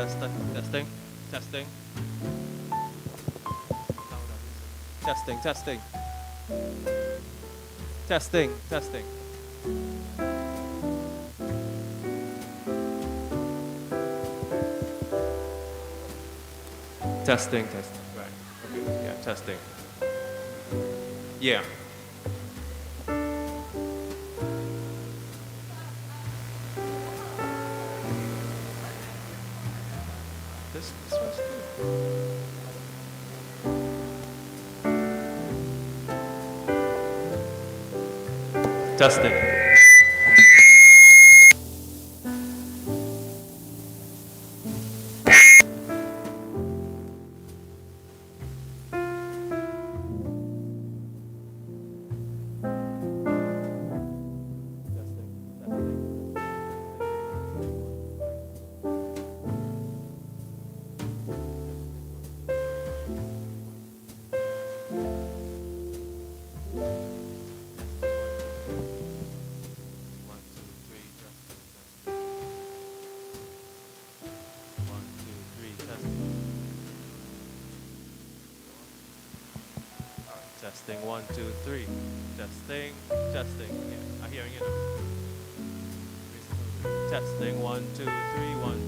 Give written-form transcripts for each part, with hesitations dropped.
testing, testing, testing, testing, testing, testing. Testing, testing. Right. Okay. Yeah, testing. Yeah. This was good. Testing. Testing, 1, 2, 3. Testing, testing. Yeah, I'm hearing you now. Testing, 1, 2, 3, 1,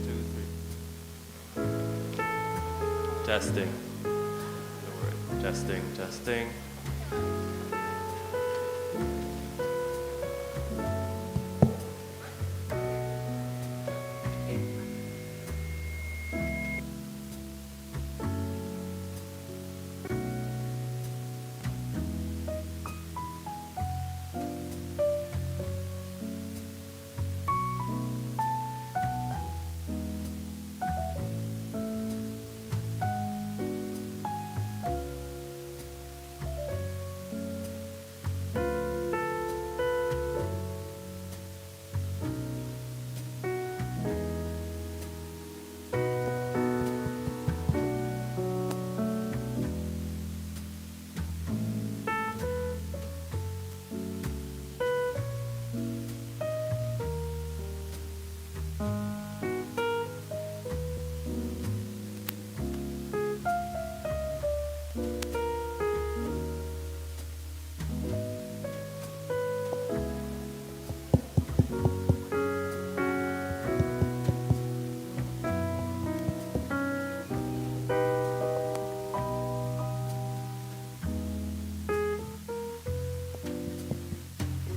2, 3. Testing. Testing, testing.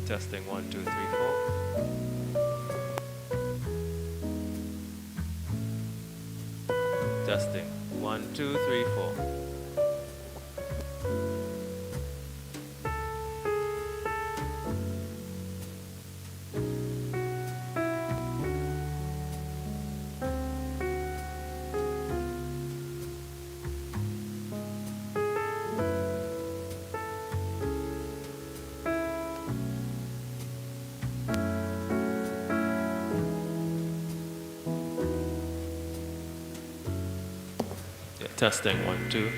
Testing, 1, 2, 3, 4. Testing, 1, 2, 3, 4. Yeah, testing, 1, 2.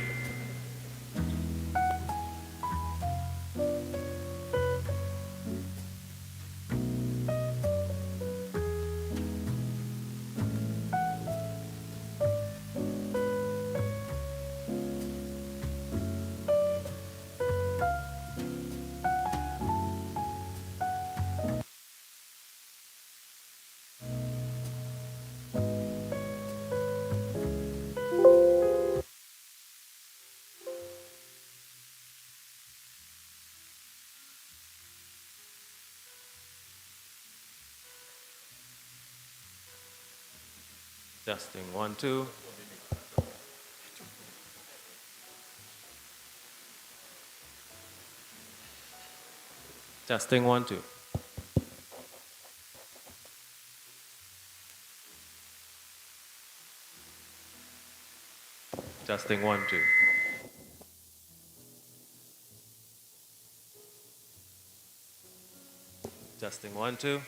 Testing, 1, 2. Testing, 1, 2. Testing, 1, 2. Testing, 1, 2.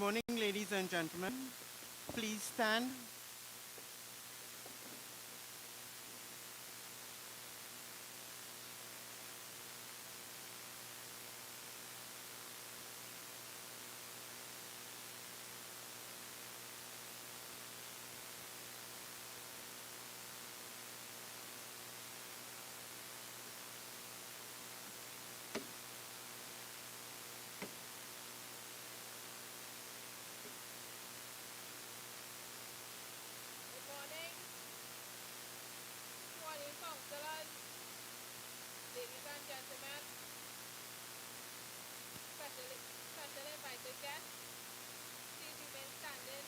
morning, ladies and gentlemen. Please stand. Ladies and gentlemen, special invited guests, please remain standing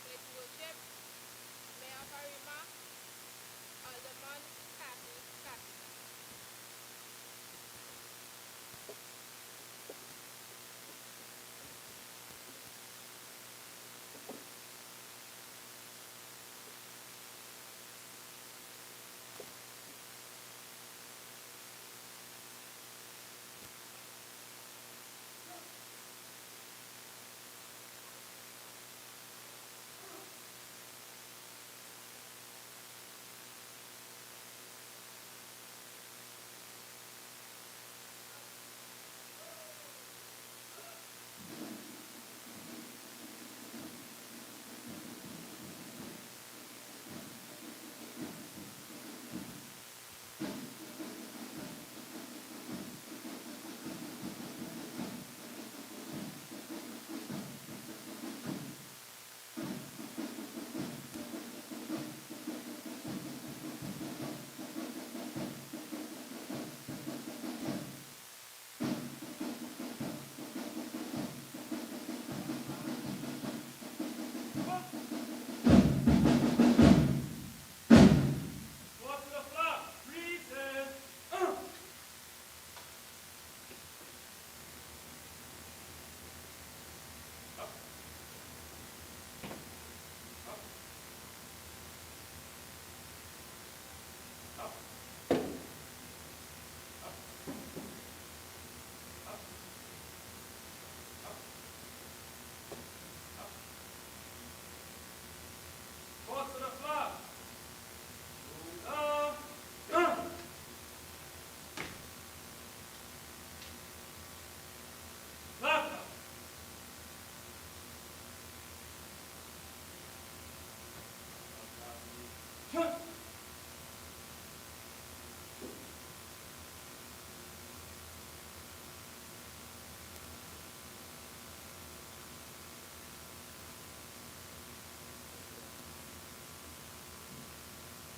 for his worship, Mayor of Arima, Alderman Kathy.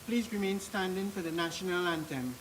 Please remain standing for the national anthem.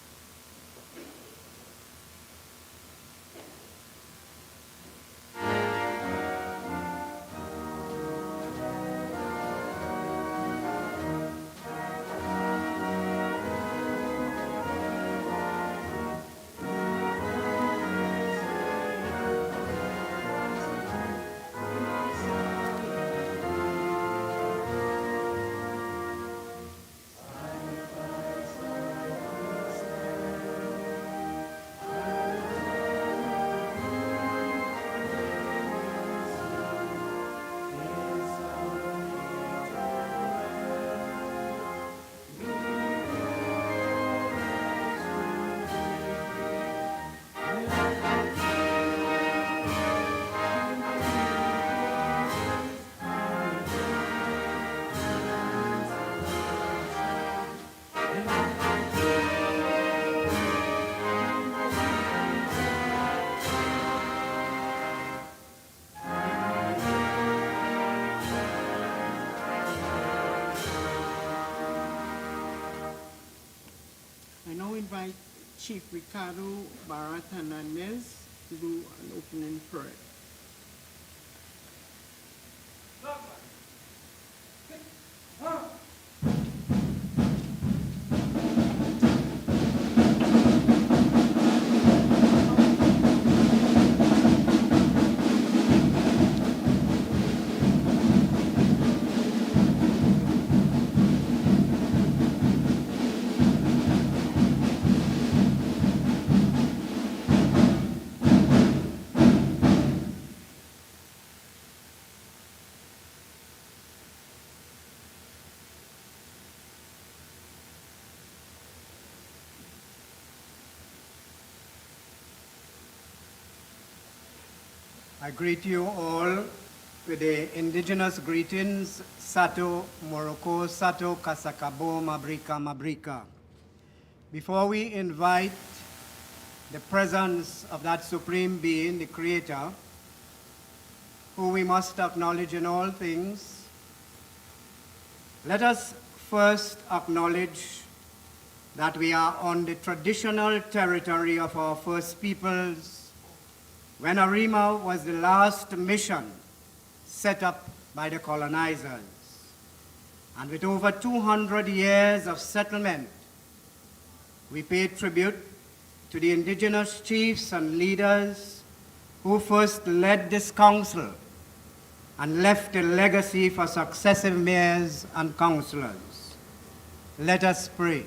I now invite Chief Ricardo Barra Hernandez to do an opening prayer. I greet you all with the indigenous greetings, Sato Morocco, Sato Kasakabo, Mabrika, Mabrika. Before we invite the presence of that supreme being, the creator, who we must acknowledge in all things, let us first acknowledge that we are on the traditional territory of our first peoples, when Arima was the last mission set up by the colonizers. And with over 200 years of settlement, we pay tribute to the indigenous chiefs and leaders who first led this council and left a legacy for successive mayors and councillors. Let us pray.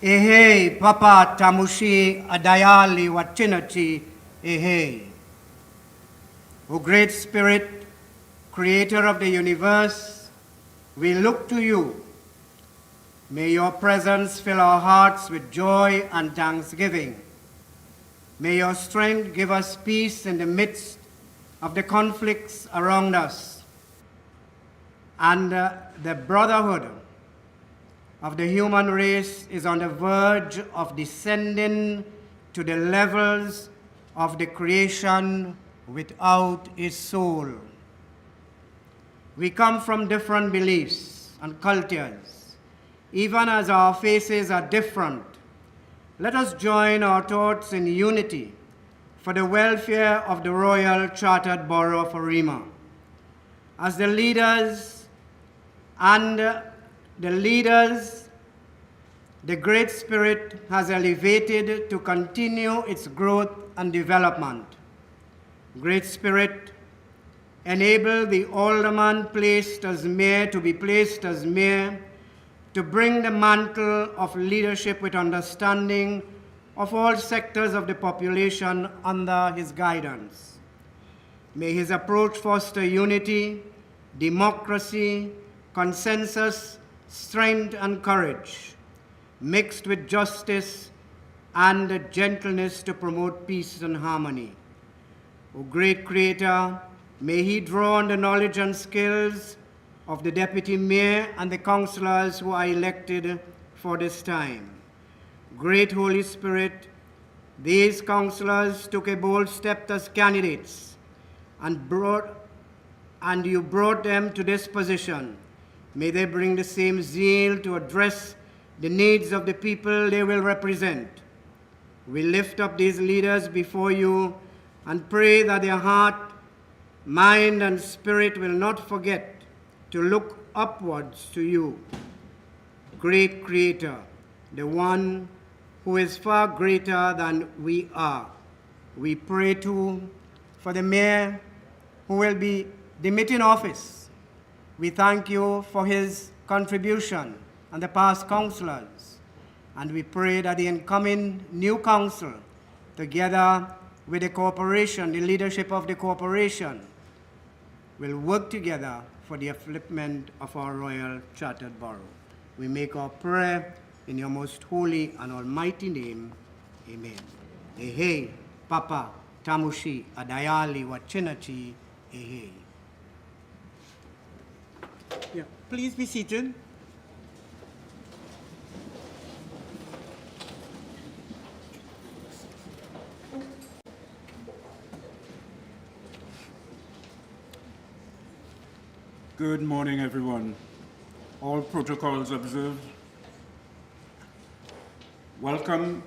Ehe, Papa Tamushi Adayali Wachinachi, Ehe. O Great Spirit, Creator of the universe, we look to you. May your presence fill our hearts with joy and thanksgiving. May your strength give us peace in the midst of the conflicts around us. And the brotherhood of the human race is on the verge of descending to the levels of the creation without a soul. We come from different beliefs and cultures. Even as our faces are different, let us join our thoughts in unity for the welfare of the Royal Chartered Borough of Arima. As the leaders, the Great Spirit has elevated to continue its growth and development. Great Spirit, enable the alderman placed as mayor to be placed as mayor, to bring the mantle of leadership with understanding of all sectors of the population under his guidance. May his approach foster unity, democracy, consensus, strength, and courage, mixed with justice and gentleness to promote peace and harmony. O great Creator, may he draw on the knowledge and skills of the deputy mayor and the councillors who are elected for this time. Great Holy Spirit, these councillors took a bold step as candidates and you brought them to this position. May they bring the same zeal to address the needs of the people they will represent. We lift up these leaders before you and pray that their heart, mind, and spirit will not forget to look upwards to you, great Creator, the one who is far greater than we are. We pray too for the mayor who will be demitting office. We thank you for his contribution and the past councillors. And we pray that the incoming new council, together with the corporation, the leadership of the corporation, will work together for the upliftment of our Royal Chartered Borough. We make our prayer in your most holy and almighty name. Amen. Ehe, Papa, Tamushi, Adayali, Wachinachi, Ehe. Yeah, please be seated. Good morning, everyone. All protocols observed. Welcome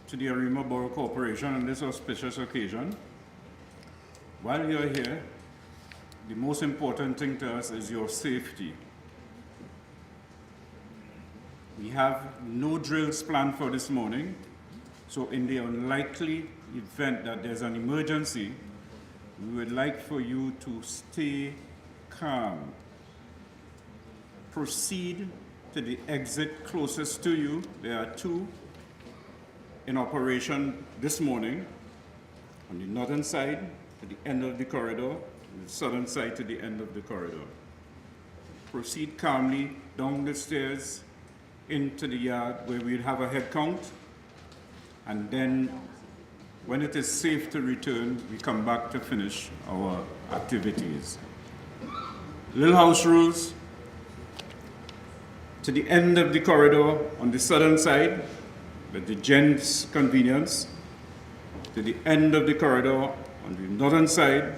to the Arima Borough Corporation on this auspicious occasion. While you're here, the most important thing to us is your safety. We have no drills planned for this morning, so in the unlikely event that there's an emergency, we would like for you to stay calm. Proceed to the exit closest to you. There are two in operation this morning, on the northern side to the end of the corridor, and the southern side to the end of the corridor. Proceed calmly down the stairs into the yard where we'll have a head count, and then When it is safe to return, we come back to finish our activities. Little house rules. To the end of the corridor on the southern side, with the gents' convenience. To the end of the corridor on the northern side,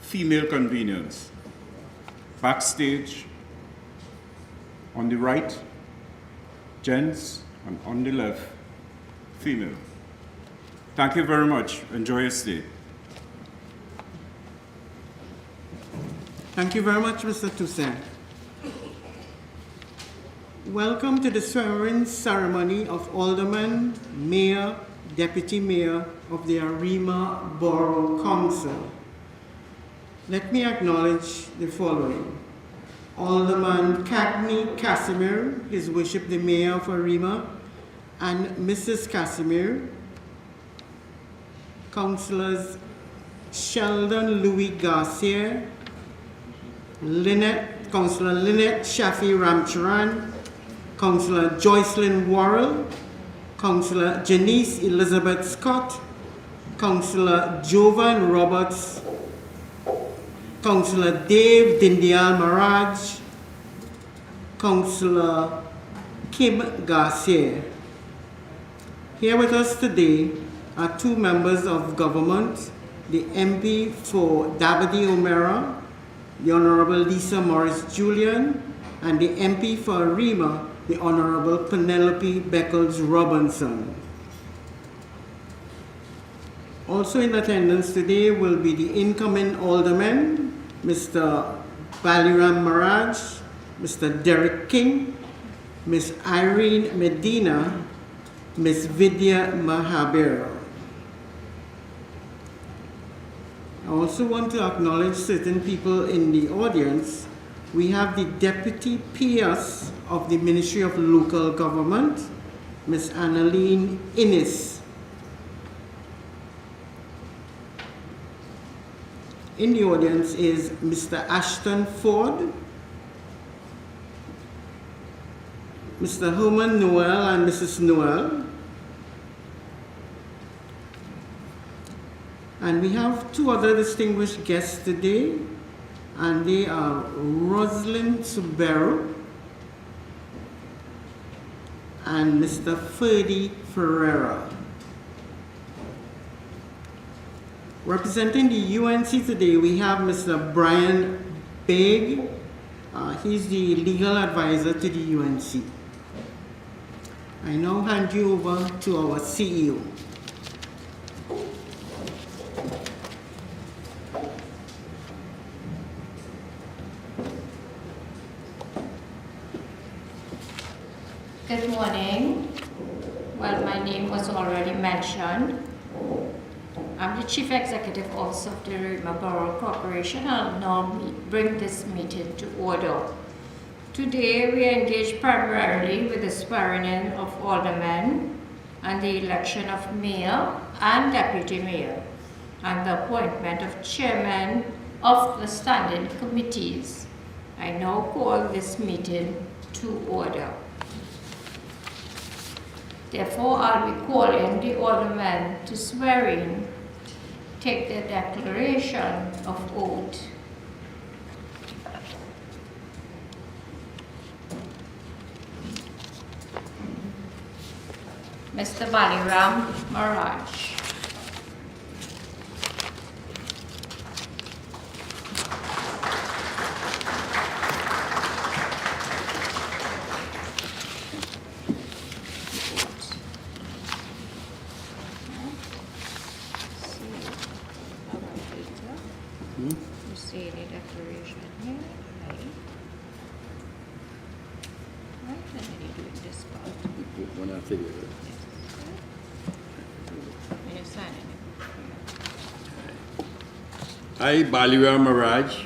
female convenience. Backstage, on the right, gents, and on the left, female. Thank you very much. Enjoy your stay. Thank you very much, Mr. Toussaint. Welcome to the swearing ceremony of Alderman, Mayor, Deputy Mayor of the Arima Borough Council. Let me acknowledge the following. Alderman Cagney Casimir, His Worship the Mayor of Arima, and Mrs. Casimir. Councillors Sheldon Louis Garcia, Councillor Lynette Shafi Ramcharan, Councillor Joycelyn Worrell, Councillor Janice Elizabeth Scott, Councillor Jovan Roberts, Councillor Dave Dindial Maharaj, Councillor Kim Garcia. Here with us today are two members of government, the MP for Dabadi O'Meara, the Honorable Lisa Morris Julian, and the MP for Arima, the Honorable Penelope Beckles Robinson. Also in attendance today will be the incoming aldermen, Mr. Balliram Maharaj, Mr. Derek King, Ms. Irene Medina, Ms. Vidya Mahabir. I also want to acknowledge certain people in the audience. We have the Deputy PS of the Ministry of Local Government, Ms. Annaline Innis. In the audience is Mr. Ashton Ford, Mr. Herman Noel and Mrs. Noel. And we have two other distinguished guests today, and they are Rosalind Suberu and Mr. Ferdy Ferreira. Representing the UNC today, we have Mr. Brian Begg. He's the legal advisor to the UNC. I now hand you over to our CEO. Good morning. Well, my name was already mentioned. I'm the Chief Executive Officer of the Arima Borough Corporation. I'll now bring this meeting to order. Today, we engage primarily with the swearing in of aldermen and the election of mayor and deputy mayor and the appointment of chairman of the standing committees. I now call this meeting to order. Therefore, I'll be calling the aldermen to swear in, take the declaration of oath. Mr. Balliram Maharaj. I, Balliram Maharaj,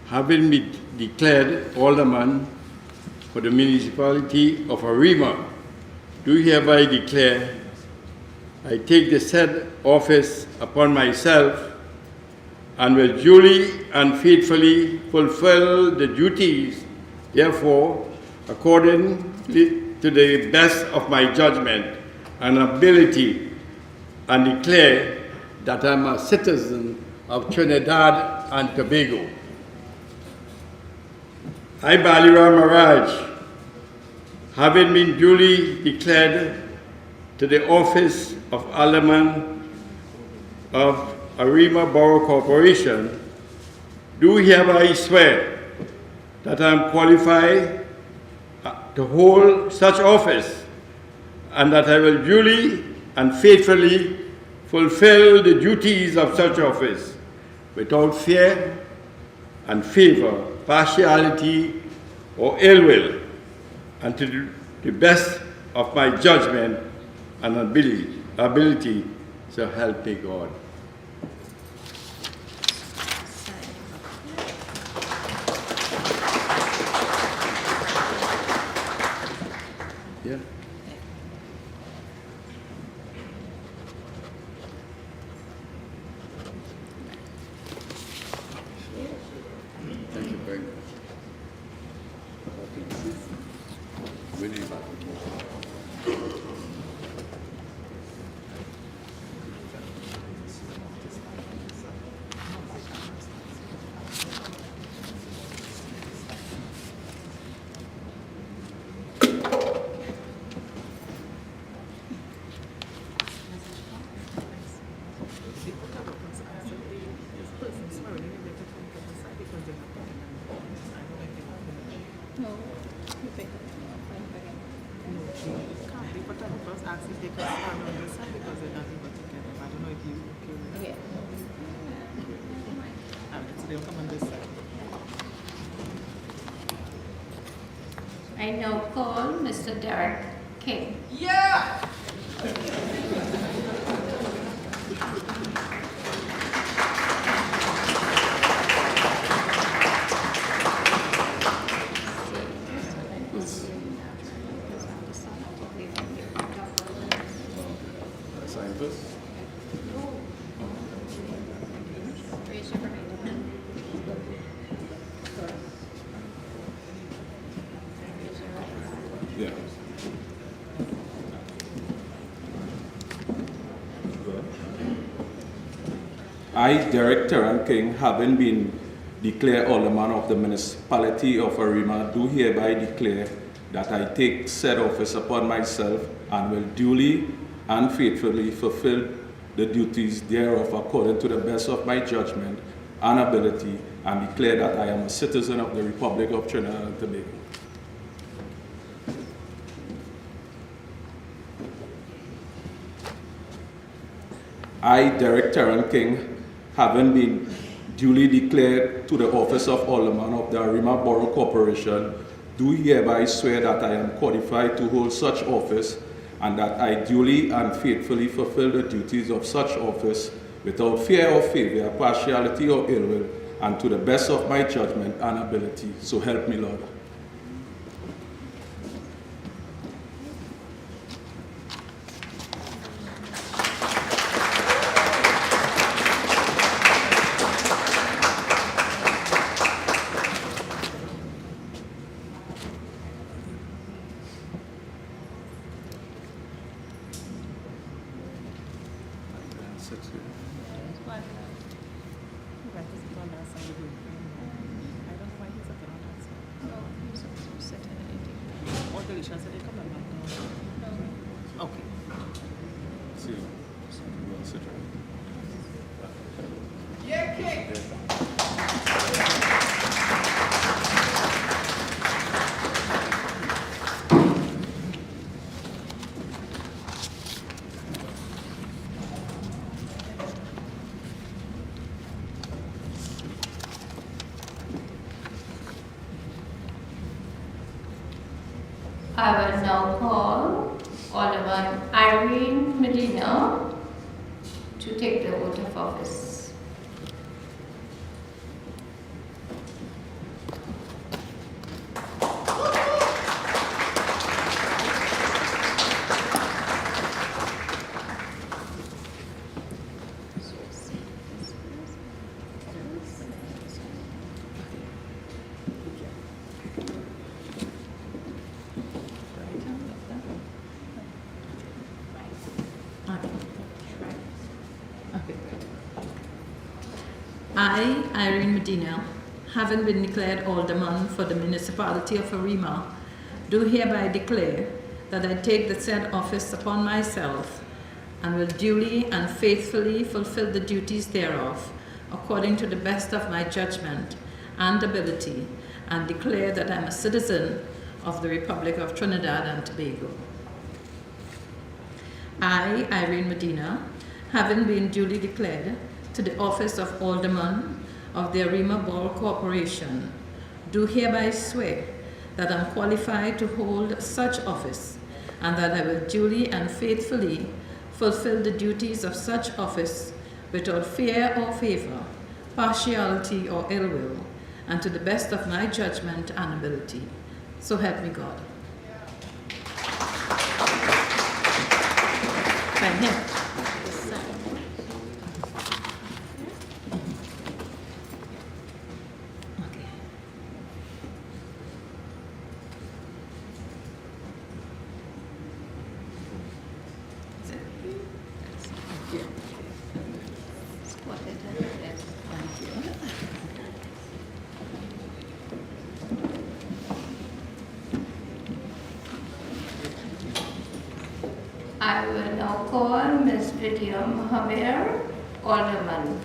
having been declared alderman for the municipality of Arima, do hereby declare I take the said office upon myself and will duly and faithfully fulfill the duties, therefore, according to the best of my judgment and ability, and declare that I'm a citizen of Trinidad and Tobago. I, Balliram Maharaj, having been duly declared to the office of Alderman of Arima Borough Corporation, do hereby swear that I am qualified to hold such office and that I will duly and faithfully fulfill the duties of such office without fear and favor, partiality, or ill will, and to the best of my judgment and ability, so help me God. Yeah. Thank you very much. Really I now call Mr. Derek King. Sign first. Raise your right hand. Yeah. I, Derek Terran King, having been declared Alderman of the municipality of Arima, do hereby declare that I take said office upon myself and will duly and faithfully fulfill the duties thereof according to the best of my judgment and ability, and declare that I am a citizen of the Republic of Trinidad and Tobago. I, Derek Terran King, having been duly declared to the office of Alderman of the Arima Borough Corporation, do hereby swear that I am qualified to hold such office and that I duly and faithfully fulfill the duties of such office without fear or favor, partiality or ill will, and to the best of my judgment and ability. So help me, Lord. I will now call Alderman Irene Medina to take the oath of office. I, Irene Medina, having been declared alderman for the municipality of Arima, do hereby declare that I take the said office upon myself and will duly and faithfully fulfill the duties thereof according to the best of my judgment and ability, and declare that I am a citizen of the Republic of Trinidad and Tobago. I, Irene Medina, having been duly declared to the office of Alderman of the Arima Borough Corporation, do hereby swear that I am qualified to hold such office, and that I will duly and faithfully fulfill the duties of such office without fear or favor, partiality or ill will, and to the best of my judgment and ability. So help me God. Sign here. Okay. That's it. Thank you. Squat it. Yes. Thank you. I will now call Ms. Vidya Mahabir, Alderman.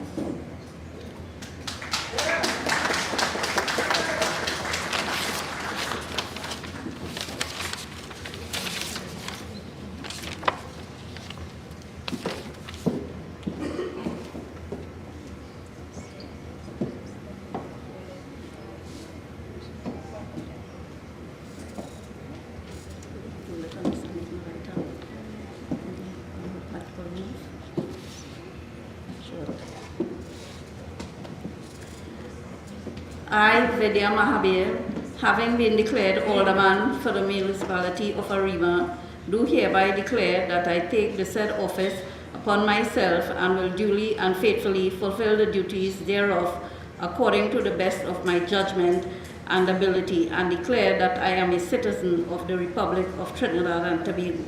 I, Vidya Mahabir, having been declared alderman for the municipality of Arima, do hereby declare that I take the said office upon myself and will duly and faithfully fulfill the duties thereof according to the best of my judgment and ability, and declare that I am a citizen of the Republic of Trinidad and Tobago.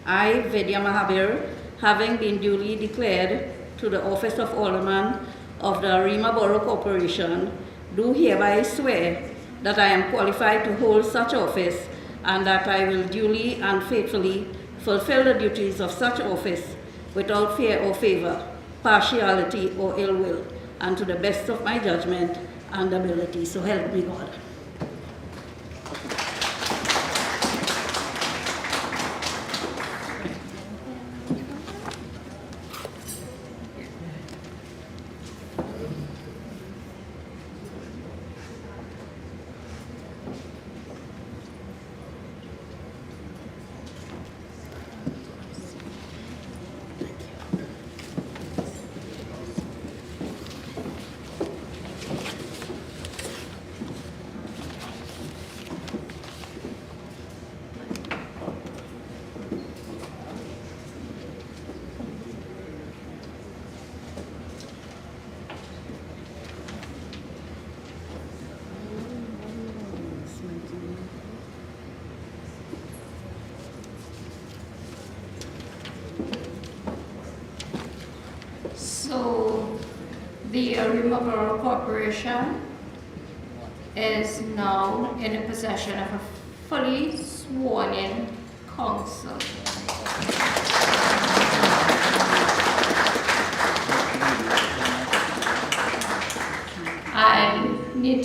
I, Vidya Mahabir, having been duly declared to the office of alderman of the Arima Borough Corporation, do hereby swear that I am qualified to hold such office, and that I will duly and faithfully fulfill the duties of such office without fear or favor, partiality or ill will, and to the best of my judgment and ability. So help me God. So the Arima Borough Corporation is now in the possession of a fully sworn-in council. I need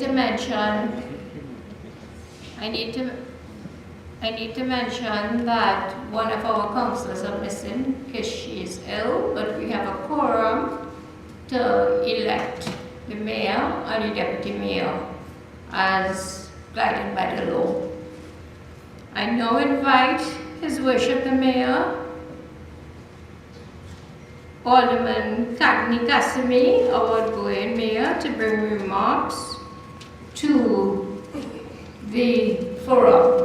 to mention that one of our councillors are missing because she is ill, but we have a quorum to elect the mayor and the deputy mayor as guided by the law. I now invite His Worship the Mayor, Alderman Kagni Kasimi, our outgoing mayor, to bring remarks to the forum.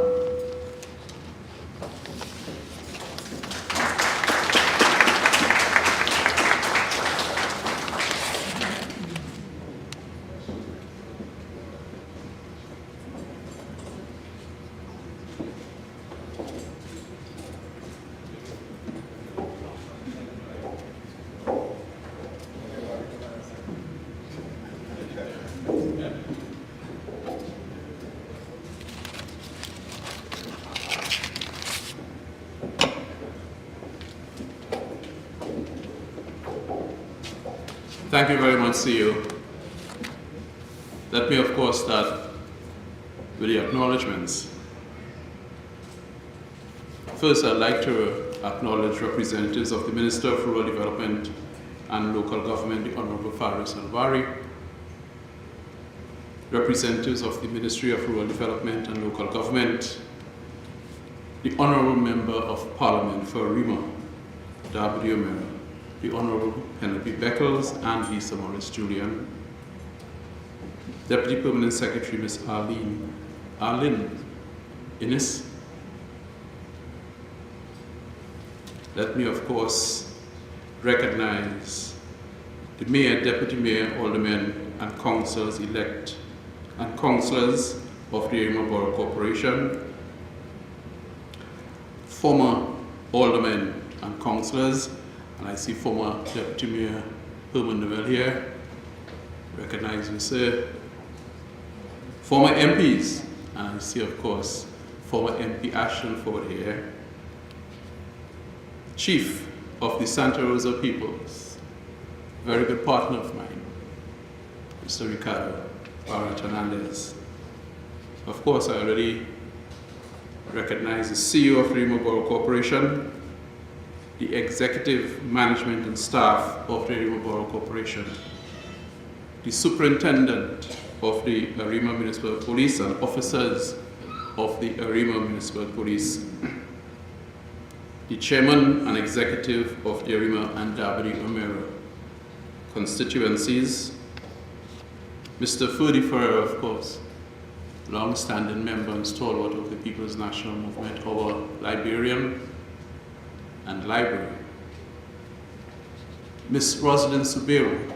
Thank you very much, CEO. Let me, of course, start with the acknowledgements. First, I'd like to acknowledge representatives of the Minister of Rural Development and Local Government, the Honorable Faris Alvari, representatives of the Ministry of Rural Development and Local Government, the Honorable Member of Parliament for Arima, W. O'Meara, the Honorable Penelope Beckles and Lisa Morris Julian, Deputy Permanent Secretary Ms. Arlene Innes. Let me, of course, recognize the Mayor, Deputy Mayor, Aldermen, and Councillors-elect and Councillors of the Arima Borough Corporation, former Aldermen and Councillors, and I see former Deputy Mayor Herman Noel here. Recognize you, sir. Former MPs, and I see, of course, former MP Ashton Ford here. Chief of the Santa Rosa Peoples, very good partner of mine, Mr. Ricardo Barra Hernandez. Of course, I already recognize the CEO of the Arima Borough Corporation, the executive management and staff of the Arima Borough Corporation, the superintendent of the Arima Municipal Police and officers of the Arima Municipal Police, the chairman and executive of the Arima and W. O'Meara constituencies, Mr. Ferdy Ferrer, of course, long-standing member and stalwart of the People's National Movement, our librarian and library, Miss Rosalind Subiru,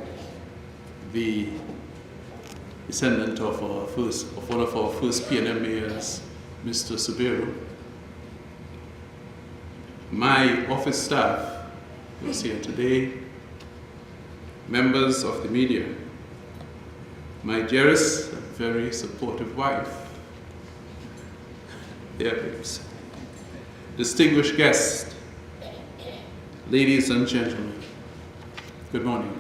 the descendant of one of our first PNM mayors, Mr. Subiru, my office staff who is here today, members of the media, my dearest and very supportive wife, dear babes, distinguished guests, ladies and gentlemen, good morning.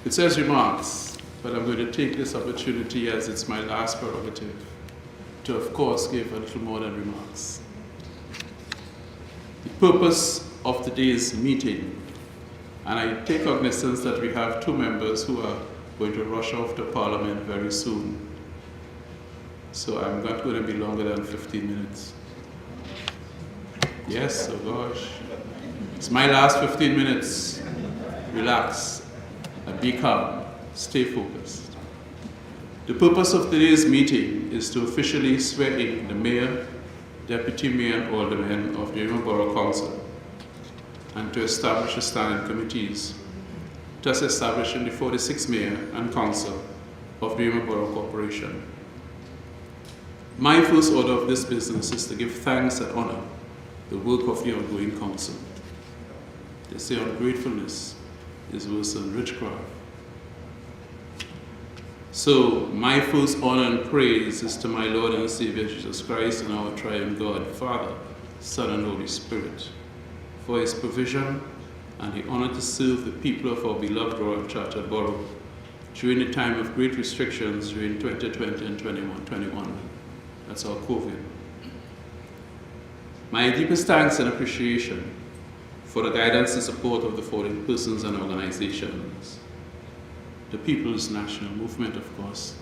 It says remarks, but I'm going to take this opportunity as it's my last prerogative to, of course, give a little more than remarks. The purpose of today's meeting, and I take cognizance that we have two members who are going to rush off to Parliament very soon. So I'm not going to be longer than 15 minutes. Yes, oh gosh. It's my last 15 minutes. Relax and be calm. Stay focused. The purpose of today's meeting is to officially swear in the Mayor, Deputy Mayor and Aldermen of the Arima Borough Council and to establish the standing committees, thus establishing the 46th Mayor and Council of the Arima Borough Corporation. My first order of this business is to give thanks and honor the work of the ongoing council. They say ungratefulness is worse than witchcraft. So my first honor and praise is to my Lord and Savior Jesus Christ and our triune God, Father, Son and Holy Spirit, for his provision and the honor to serve the people of our beloved Royal Chartered Borough during the time of great restrictions during 2020 and 21. That's our COVID. My deepest thanks and appreciation for the guidance and support of the following persons and organizations. The People's National Movement, of course,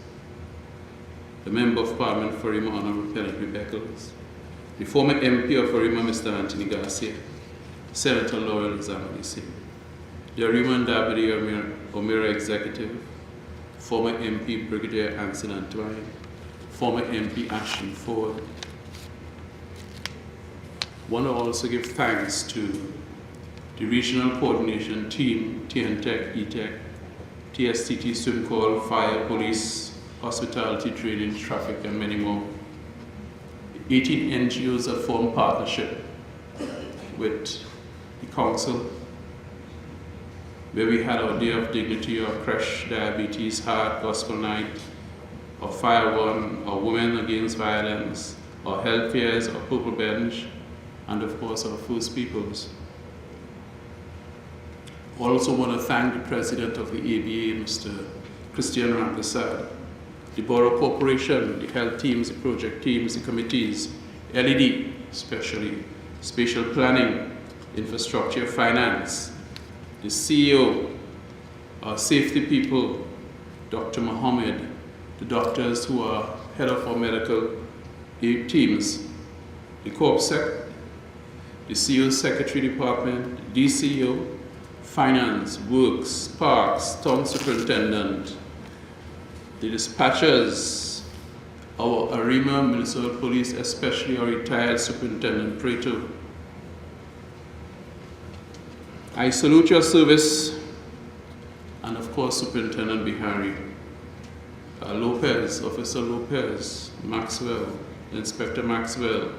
the Member of Parliament for Arima, Honorable Penelope Beckles, the former MP of Arima, Mr. Anthony Garcia, Senator Laurel Zambalisi, the Arima and W. O'Meara Executive, former MP Brigadier Anson Antoine, former MP Ashton Ford. I want to also give thanks to the Regional Coordination Team, TNTech, ETech, TSTT, SwimCall, Fire, Police, Hospitality, Training, Traffic, and many more. 18 NGOs that form partnership with the Council, where we had our Day of Dignity, our Crash, Diabetes, Heart, Gospel Night, our Fire One, our Women Against Violence, our Health Fairs, our Purple Bench, and of course our First Peoples. Also want to thank the president of the ABA, Mr. Christian Ramprasad, the Borough Corporation, the health teams, the project teams, the committees, LED especially, spatial planning, infrastructure, finance, the CEO, our safety people, Dr. Mohammed, the doctors who are head of our medical teams, the CorpSec, the CEO Secretary Department, DCO, Finance, Works, Parks, Town Superintendent, the dispatchers, our Arima Municipal Police, especially our retired Superintendent Preto. I salute your service, and of course Superintendent Bihari, Lopez, Officer Lopez, Maxwell, Inspector Maxwell,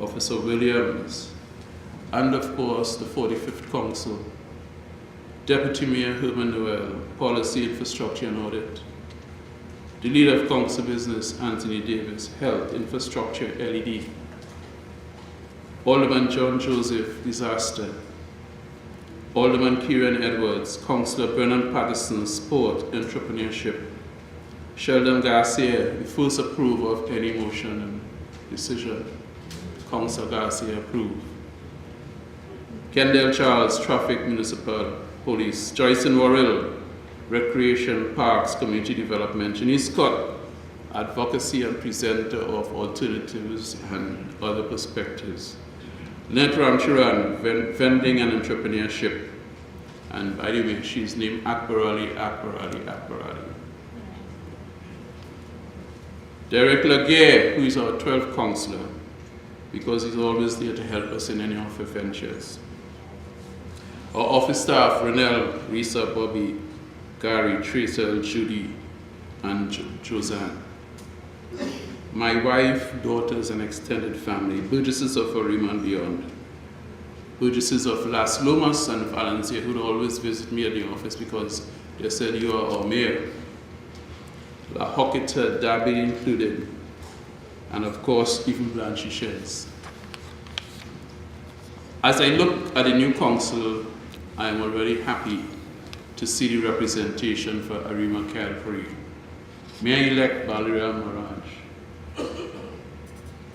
Officer Williams, and of course the 45th Council, Deputy Mayor Herman Noel, Policy, Infrastructure and Audit, the Leader of Council Business, Anthony Davis, Health, Infrastructure, LED, Alderman John Joseph, Disaster, Alderman Kieran Edwards, Councillor Bernard Patterson, Sport, Entrepreneurship, Sheldon Garcia, the first approval of any motion and decision. Councillor Garcia approved. Kendall Charles, Traffic, Municipal Police. Joyson Worrell, Recreation, Parks, Community Development. Janice Scott, Advocacy and Presenter of Alternatives and Other Perspectives. Lynette Ramcharan, Vending and Entrepreneurship. And by the way, she's named Akbarali. Derek Laguerre, who is our 12th councillor, because he's always there to help us in any of our ventures. Our office staff, Renelle, Risa, Bobby, Gary, Tracel, Judy, and Josanne. My wife, daughters, and extended family, Burgesses of Arima and beyond. Burgesses of Las Lomas and Valencia, who would always visit me at the office because they said, you are our mayor. La Hocketa, Derby included, and of course, even Blanchishes. As I look at the new council, I am already happy to see the representation for Arima Calvary. Mayor-elect Balliram Maharaj,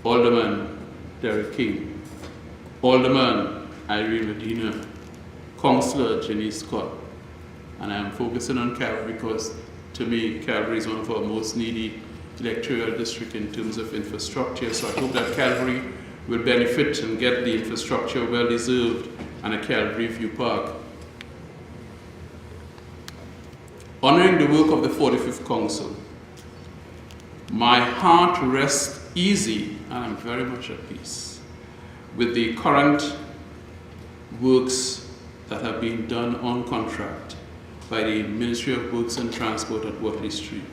Alderman Derek King, Alderman Irene Medina, Councillor Jenny Scott, and I am focusing on Calvary because to me, Calvary is one of our most needy electoral districts in terms of infrastructure, so I hope that Calvary will benefit and get the infrastructure well deserved and a Calvary View Park. Honoring the work of the 45th Council, my heart rests easy and I'm very much at peace with the current works that have been done on contract by the Ministry of Works and Transport at Watley Street.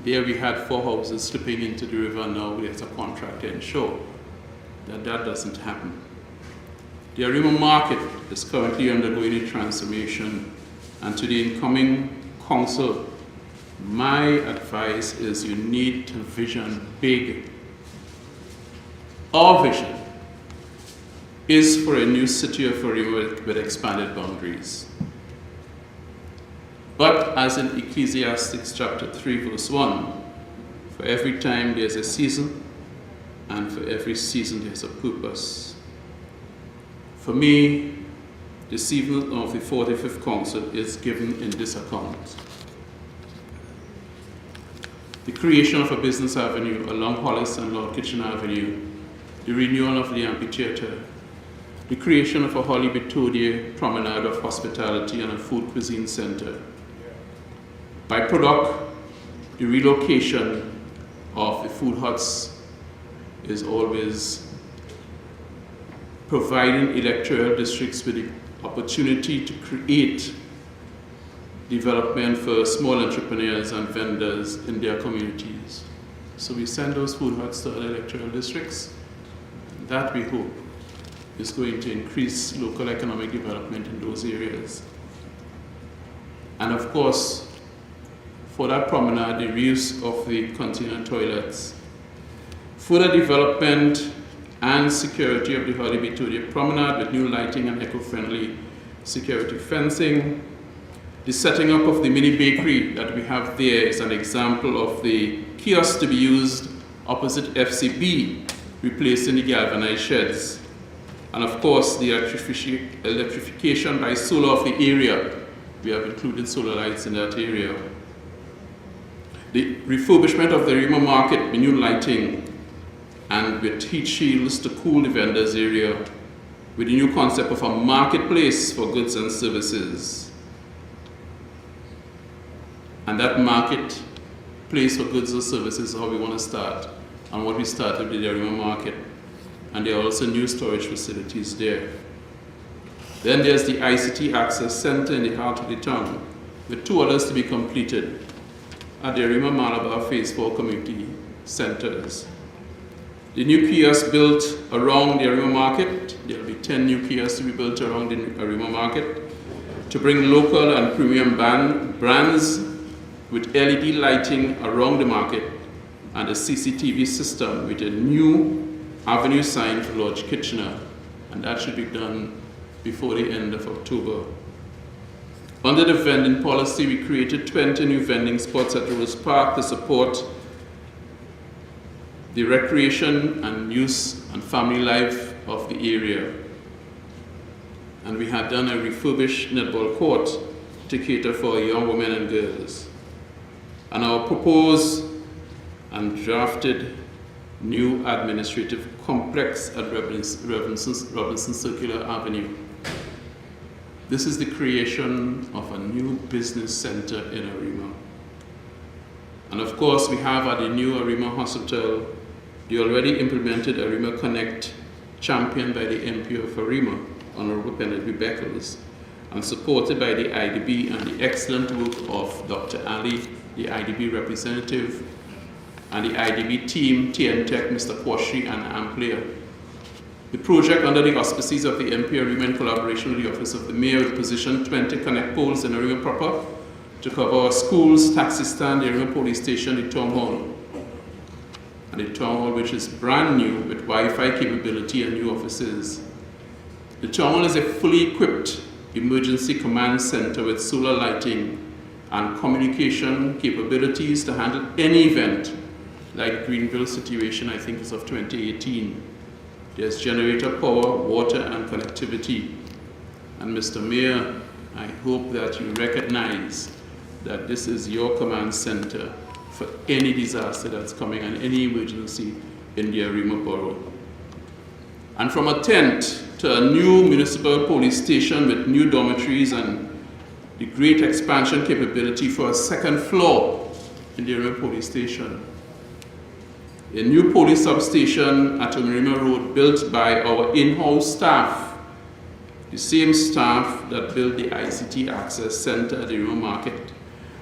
There we had 4 houses slipping into the river. Now there's a contract to ensure that that doesn't happen. The Arima market is currently undergoing a transformation, and to the incoming council, my advice is you need to vision big. Our vision is for a new city of Arima with expanded boundaries. But as in Ecclesiastes chapter 3 verse 1, for every time there's a season, and for every season there's a purpose. For me, the season of the 45th Council is given in this account. The creation of a business avenue along Hollis and Lord Kitchen Avenue, the renewal of the amphitheater, the creation of a Holly Betodia promenade of hospitality and a food cuisine center. By product, the relocation of the food huts is always providing electoral districts with the opportunity to create development for small entrepreneurs and vendors in their communities. So we send those food huts to other electoral districts. That we hope is going to increase local economic development in those areas. And of course, for that promenade, the reuse of the container toilets, further development and security of the Holly Betodia promenade with new lighting and eco-friendly security fencing. The setting up of the mini bakery that we have there is an example of the kiosk to be used opposite FCB, replacing the galvanized sheds. And of course, the electrification by solar of the area. We have included solar lights in that area. The refurbishment of the Arima market with new lighting and with heat shields to cool the vendors area, with the new concept of a marketplace for goods and services. And that marketplace for goods and services is how we want to start, and what we started with the Arima market. And there are also new storage facilities there. Then there's the ICT Access Center in the heart of the town, with 2 others to be completed at the Arima Malabar Phase 4 community centers. The new kiosks built around the Arima market, there will be 10 new kiosks to be built around the Arima market to bring local and premium brands with LED lighting around the market and a CCTV system with a new avenue sign for Lord Kitchener, and that should be done before the end of October. Under the vending policy, we created 20 new vending spots at Rose Park to support the recreation and use and family life of the area. And we had done a refurbished netball court to cater for young women and girls. And our proposed and drafted new administrative complex at Robinson Circular Avenue. This is the creation of a new business center in Arima. And of course, we have at the new Arima Hospital the already implemented Arima Connect, championed by the MP of Arima, Honorable Penelope Beckles, and supported by the IDB and the excellent work of Dr. Ali, the IDB representative, and the IDB team, TN Tech, Mr. Kwashri, and Amplia. The project, under the auspices of the MP Arima in collaboration with the Office of the Mayor, will position 20 connect poles in Arima proper to cover our schools, taxi stand, the Arima police station, the town hall. And the town hall, which is brand new with Wi-Fi capability and new offices. The town hall is a fully equipped emergency command center with solar lighting and communication capabilities to handle any event, like Greenville situation, I think is of 2018. There's generator power, water, and connectivity. And Mr. Mayor, I hope that you recognize that this is your command center for any disaster that's coming and any emergency in the Arima borough. And from a tent to a new municipal police station with new dormitories and the great expansion capability for a second floor in the Arima police station. A new police substation at Arima Road built by our in-house staff, the same staff that built the ICT Access Center at the Arima Market,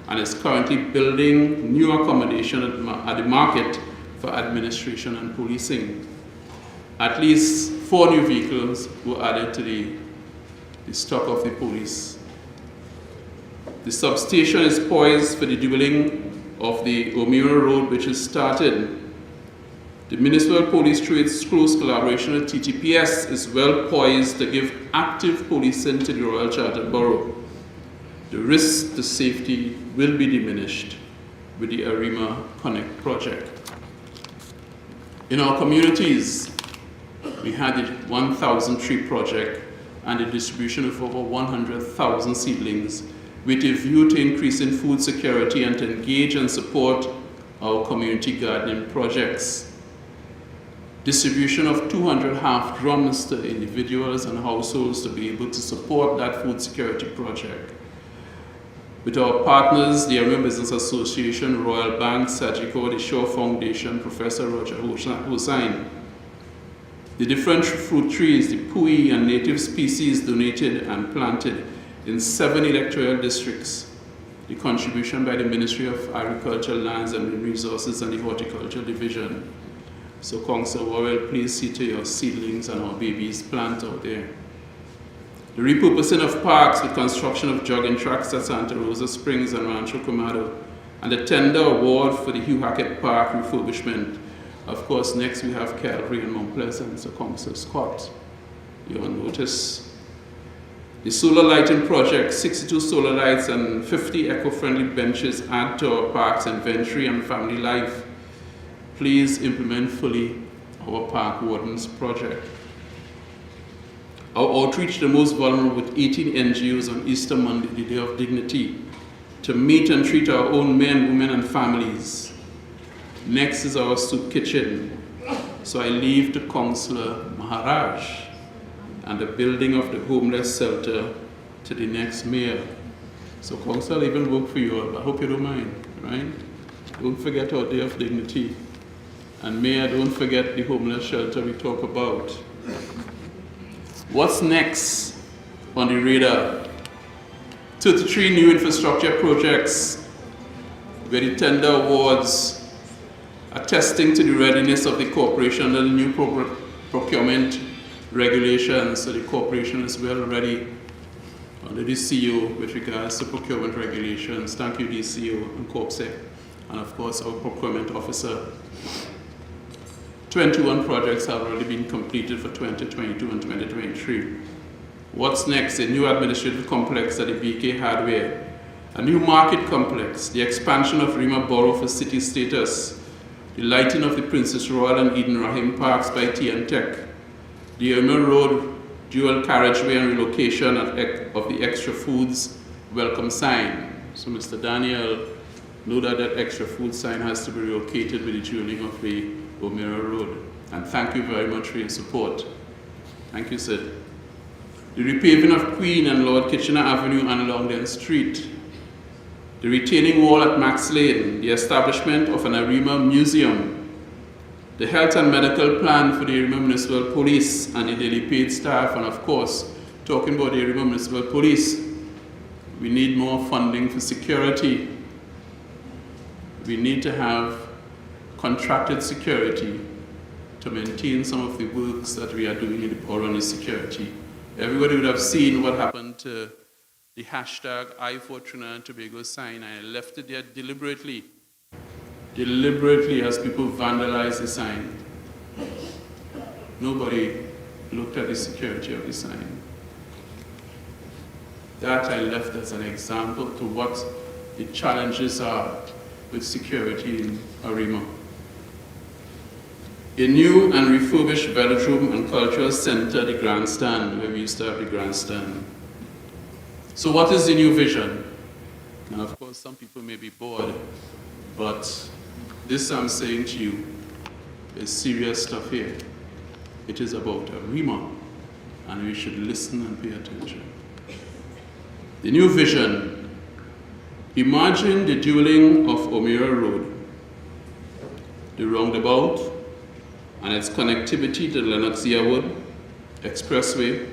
and is currently building new accommodation at the market for administration and policing. At least 4 new vehicles were added to the stock of the police. The substation is poised for the doubling of the Omira Road, which is started. The Municipal Police, through its close collaboration with TTPS, is well poised to give active policing to the Royal Chartered Borough. The risk to safety will be diminished with the Arima Connect project. In our communities, we had the 1,000 tree project and the distribution of over 100,000 seedlings with a view to increasing food security and to engage and support our community gardening projects. Distribution of 200 half drums to individuals and households to be able to support that food security project. With our partners, the Arima Business Association, Royal Bank, Sagicor, the Shaw Foundation, Professor Roger Hussain. The different fruit trees, the pui and native species donated and planted in 7 electoral districts. The contribution by the Ministry of Agriculture, Lands and Resources and the Horticulture Division. So Council Worrell, please see to your seedlings and our babies plant out there. The repurposing of parks with construction of jogging tracks at Santa Rosa Springs and Rancho Comado, and the tender award for the Hugh Hackett Park refurbishment. Of course, next we have Calvary and Mount Pleasant, so Council Scott, you're on notice. The solar lighting project, 62 solar lights and 50 eco-friendly benches add to our park's inventory and family life. Please implement fully our Park Wardens project. Our outreach to the most vulnerable with 18 NGOs on Easter Monday, the Day of Dignity, to meet and treat our own men, women, and families. Next is our soup kitchen. So I leave to Councillor Maharaj and the building of the homeless shelter to the next mayor. So Councillor, I'll even work for you all, I hope you don't mind, right? Don't forget our Day of Dignity. And Mayor, don't forget the homeless shelter we talk about. What's next on the radar? 33 new infrastructure projects where the tender awards attesting to the readiness of the corporation under the new procurement regulations. So the corporation is well ready under the CEO with regards to procurement regulations. Thank you, DCO and CorpSec, and of course our procurement officer. 21 projects have already been completed for 2022 and 2023. What's next? A new administrative complex at the BK Hardware, a new market complex, the expansion of Arima Borough for city status, the lighting of the Princess Royal and Eden Rahim Parks by Tech, the Arima Road dual carriageway and relocation of the Extra Foods welcome sign. So Mr. Daniel, know that Extra Food sign has to be relocated with the dueling of the O'Meara Road. And thank you very much for your support. Thank you, Sid. The repaving of Queen and Lord Kitchener Avenue and Longden Street. The retaining wall at Max Lane. The establishment of an Arima Museum. The health and medical plan for the Arima Municipal Police and the daily paid staff. And of course, talking about the Arima Municipal Police, we need more funding for security. We need to have contracted security to maintain some of the works that we are doing in the Boroni security. Everybody would have seen what happened to the hashtag #I4Trinidad and Tobago sign. I left it there deliberately as people vandalized the sign. Nobody looked at the security of the sign. That I left as an example to what the challenges are with security in Arima. A new and refurbished velodrome and cultural center, the grandstand, where we used to have the grandstand. So what is the new vision? Now, of course, some people may be bored, but this I'm saying to you is serious stuff here. It is about Arima, and we should listen and pay attention. The new vision. Imagine the dueling of O'Meara Road, the roundabout, and its connectivity to the Lennox Yearwood Expressway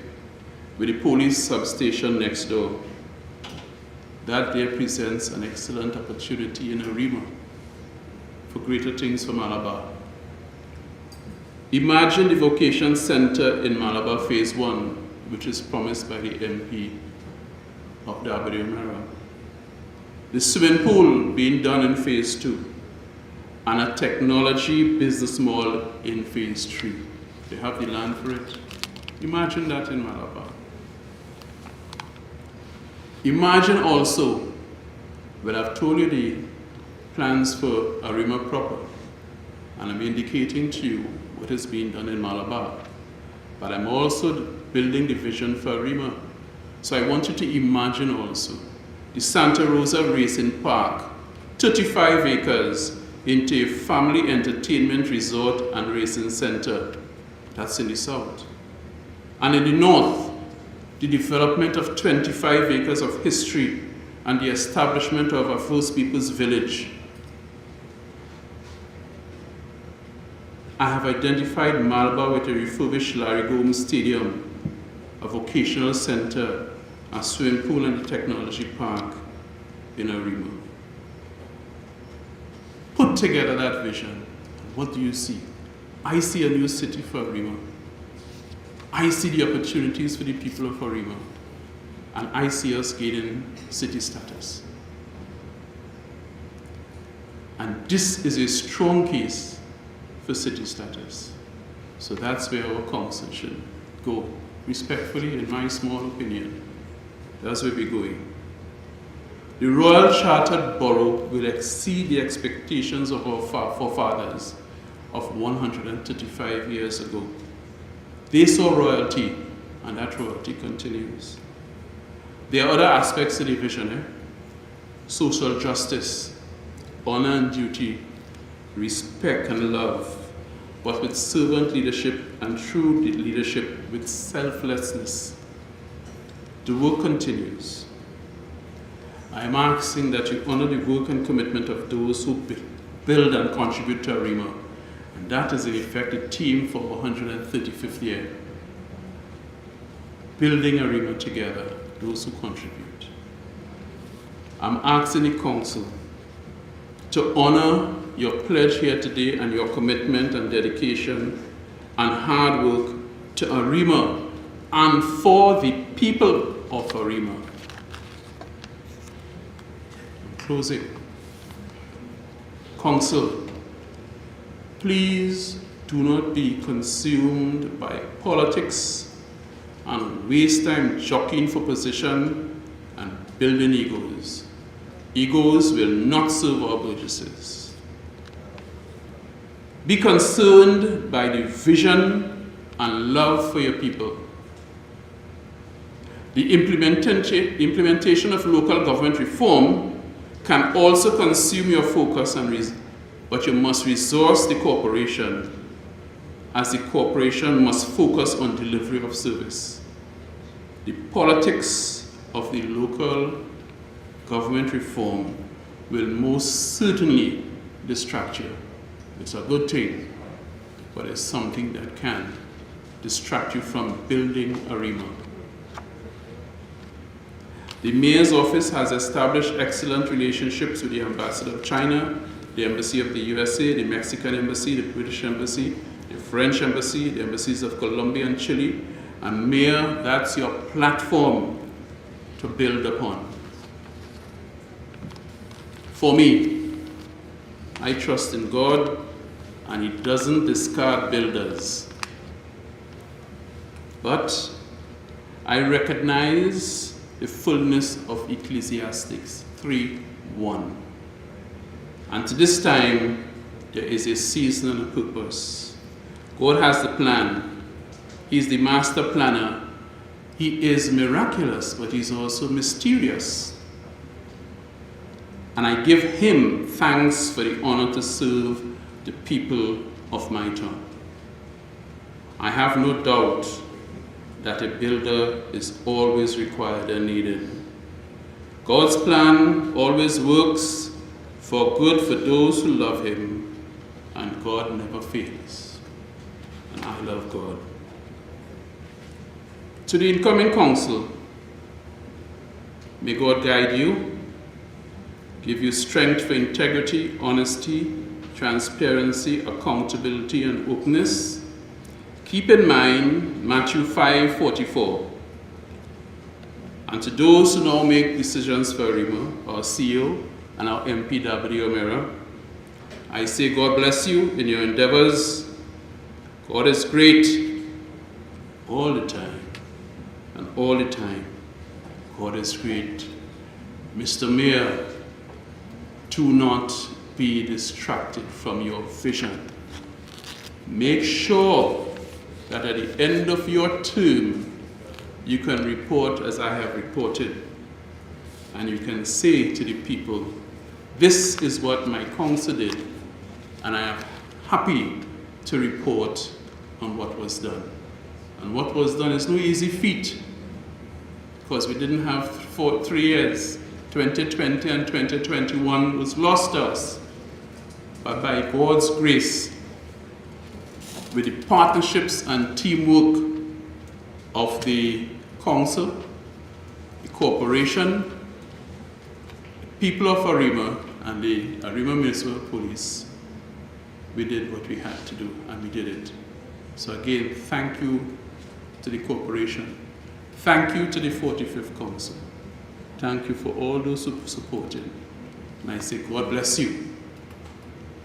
with the police substation next door. That there presents an excellent opportunity in Arima for greater things for Malabar. Imagine the vocation center in Malabar Phase 1, which is promised by the MP of Darby O'Meara. The swimming pool being done in Phase 2, and a technology business mall in Phase 3. They have the land for it. Imagine that in Malabar. Imagine also, well, I've told you the plans for Arima proper, and I'm indicating to you what is being done in Malabar, but I'm also building the vision for Arima. So I want you to imagine also the Santa Rosa Racing Park, 35 acres, into a family entertainment resort and racing center. That's in the south. And in the north, the development of 25 acres of history and the establishment of a First Peoples Village. I have identified Malabar with a refurbished Larry Gomes Stadium, a vocational center, a swimming pool and a technology park in Arima. Put together that vision. What do you see? I see a new city for Arima. I see the opportunities for the people of Arima. And I see us gaining city status. And this is a strong case for city status. So that's where our council should go, respectfully, in my small opinion. That's where we're going. The Royal Chartered Borough will exceed the expectations of our forefathers of 135 years ago. They saw royalty, and that royalty continues. There are other aspects to the vision, social justice, honor and duty, respect and love, but with servant leadership and true leadership with selflessness. The work continues. I am asking that you honor the work and commitment of those who build and contribute to Arima, and that is in effect the theme for 135th year. Building Arima together, those who contribute. I'm asking the council to honor your pledge here today and your commitment and dedication and hard work to Arima and for the people of Arima. Closing. Council, please do not be consumed by politics and waste time jockeying for position and building egos. Egos will not serve our burgesses. Be concerned by the vision and love for your people. The implementation of local government reform can also consume your focus, but you must resource the corporation, as the corporation must focus on delivery of service. The politics of the local government reform will most certainly distract you. It's a good thing, but it's something that can distract you from building Arima. The Mayor's Office has established excellent relationships with the Ambassador of China, the Embassy of the USA, the Mexican Embassy, the British Embassy, the French Embassy, the Embassies of Colombia and Chile. And Mayor, that's your platform to build upon. For me, I trust in God, and He doesn't discard builders. But I recognize the fullness of Ecclesiastes 3:1. And to this time, there is a season and a purpose. God has the plan. He's the master planner. He is miraculous, but He's also mysterious. And I give Him thanks for the honor to serve the people of my town. I have no doubt that a builder is always required and needed. God's plan always works for good for those who love Him, and God never fails. And I love God. To the incoming council, may God guide you, give you strength for integrity, honesty, transparency, accountability, and openness. Keep in mind Matthew 5:44. And to those who now make decisions for Arima, our CEO, and our MPW O'Meara, I say God bless you in your endeavors. God is great all the time, and all the time, God is great. Mr. Mayor, do not be distracted from your vision. Make sure that at the end of your term, you can report as I have reported, and you can say to the people, this is what my council did, and I am happy to report on what was done. And what was done is no easy feat, because we didn't have 3 years. 2020 and 2021 was lost to us. But by God's grace, with the partnerships and teamwork of the council, the corporation, the people of Arima, and the Arima Municipal Police, we did what we had to do, and we did it. So again, thank you to the corporation. Thank you to the 45th Council. Thank you for all those who supported. And I say, God bless you,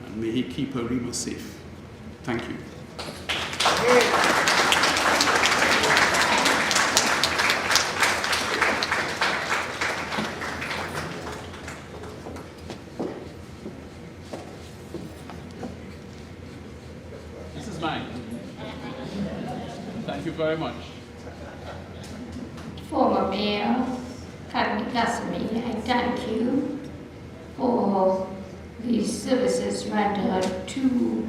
and may He keep Arima safe. Thank you. Thank you very much. Former Mayor Kadmi Kasmi, I thank you for the services rendered to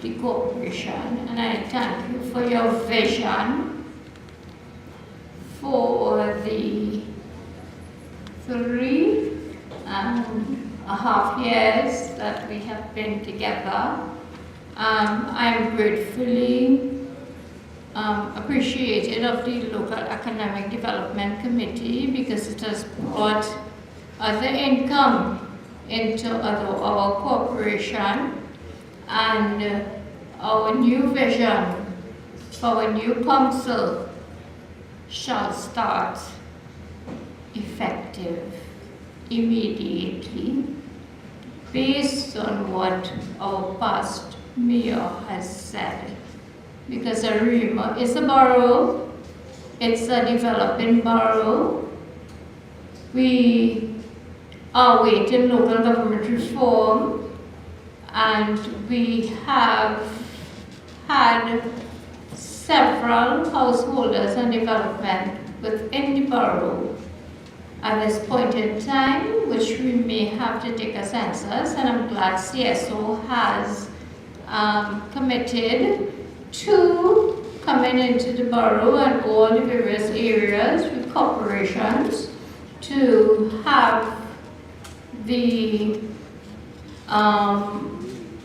the corporation, and I thank you for your vision for the 3.5 years that we have been together. I'm gratefully appreciated of the Local Economic Development Committee because it has brought other income into our corporation, and our new vision for our new council shall start effective immediately based on what our past mayor has said. Because Arima is a borough, it's a developing borough. We are waiting local government reform, and we have had several householders and development within the borough at this point in time, which we may have to take a census, and I'm glad CSO has committed to coming into the borough and all the various areas with corporations to have the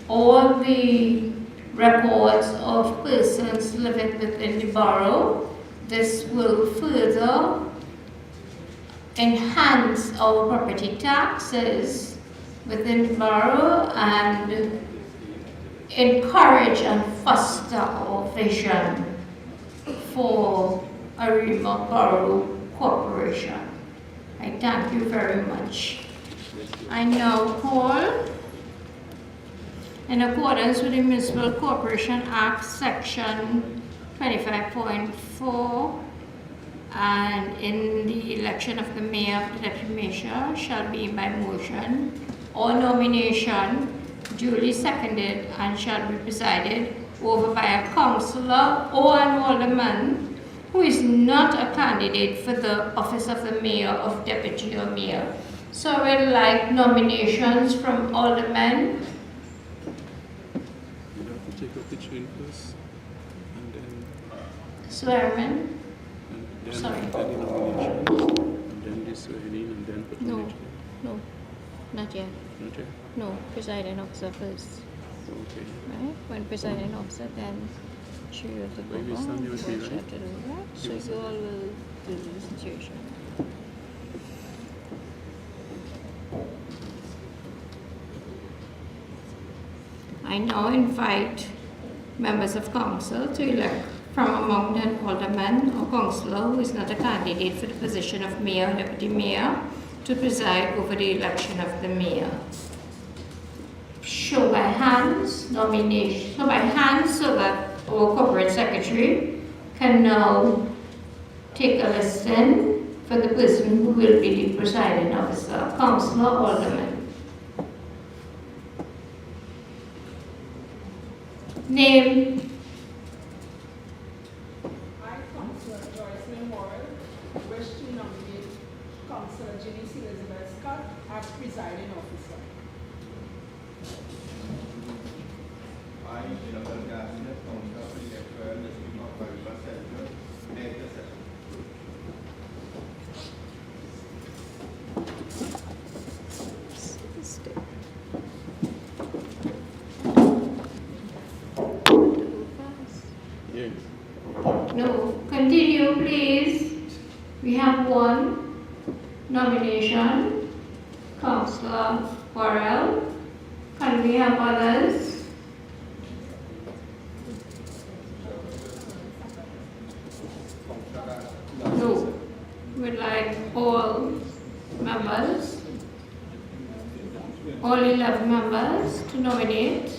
all the records of persons living within the borough. This will further enhance our property taxes within the borough and encourage and foster our vision for Arima Borough Corporation. I thank you very much. I now call, in accordance with the Municipal Corporation Act, Section 25.4, and in the election of the mayor, the deputy mayor shall be by motion or nomination duly seconded and shall be presided over by a councillor or an alderman who is not a candidate for the office of the mayor, of deputy or mayor. So I would like nominations from aldermen. You have to take a picture in first, and then Swearman. Sorry. Any nominations, and then this swearing, and then patronage. No, not yet. Not yet? No, presiding officer first. Okay. Right? When presiding officer, then she will take But you over. stand there with me, right? So you all will do the situation. I now invite members of council to elect from among the alderman or councillor who is not a candidate for the position of mayor or deputy mayor to preside over the election of the mayor. Show by hands, nomination, show by hands so that our corporate secretary can now take a listing for the person who will be the presiding officer, councillor or alderman. Name. I, Councillor Joyce Memorial, wish to nominate Councillor Janice Elizabeth Scott as presiding officer. I, Jonathan Garcia, Councillor for the Electoral District of Arima Central, make the session. Yeah. No, continue please. We have one nomination, Councillor Worrell. Can we have others? No. We'd like all members, all 11 members to nominate.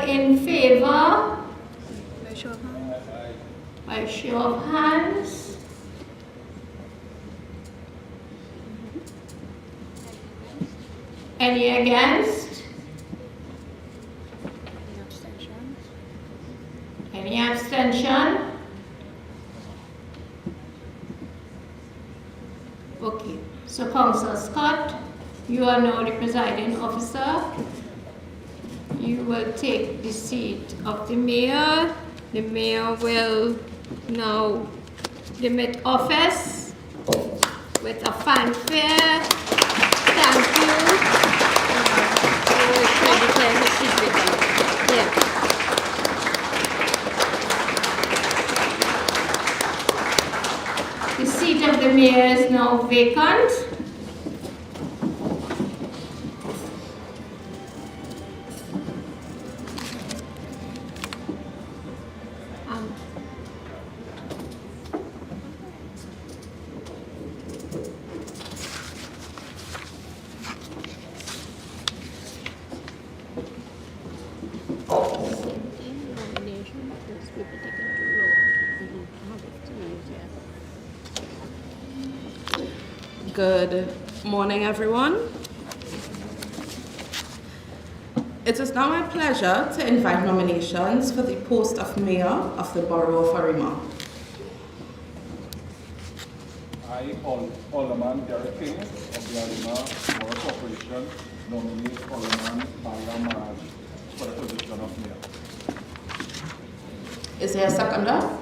in favor? By show of hands. By show of hands. Any against? Any abstentions? Any abstention? Okay, so Councillor Scott, you are now the presiding officer. You will take the seat of the mayor. The mayor will now limit office with a fanfare. Thank you. Yeah. The seat of the mayor is now vacant. Good morning, everyone. It is now my pleasure to invite nominations for the post of Mayor of the Borough of Arima. I, Alderman Derek King of the Arima Borough Corporation, nominate Alderman Balliram Maharaj for the position of Mayor. Is there a seconder?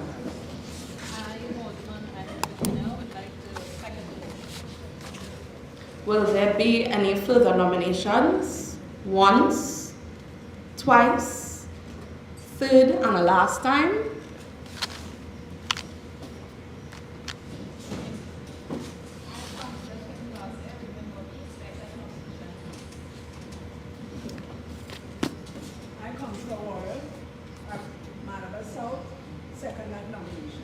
Will there be any further nominations? Once, twice, third, and a last time? I, Councillor Warren, of Malabar South, second that nomination.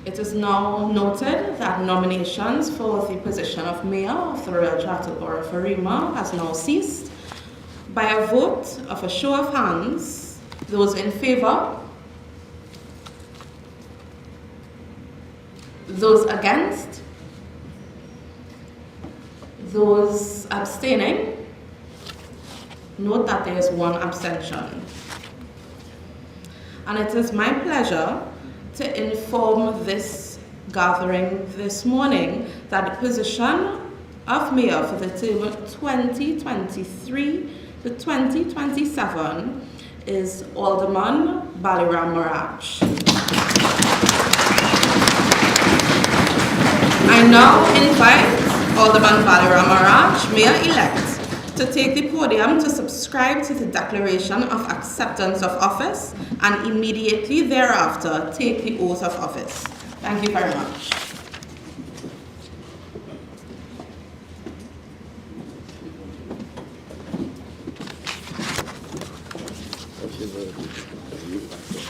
It is now noted that nominations for the position of Mayor of the Royal Charter Borough of Arima has now ceased. By a vote of a show of hands, those in favour, those against, those abstaining, note that there is one abstention. And it is my pleasure to inform this gathering this morning that the position of Mayor for the term 2023 to 2027 is Alderman Balliram Maharaj. I now invite Alderman Balliram Maharaj, Mayor-elect, to take the podium to subscribe to the Declaration of Acceptance of Office and immediately thereafter take the oath of office. Thank you very much.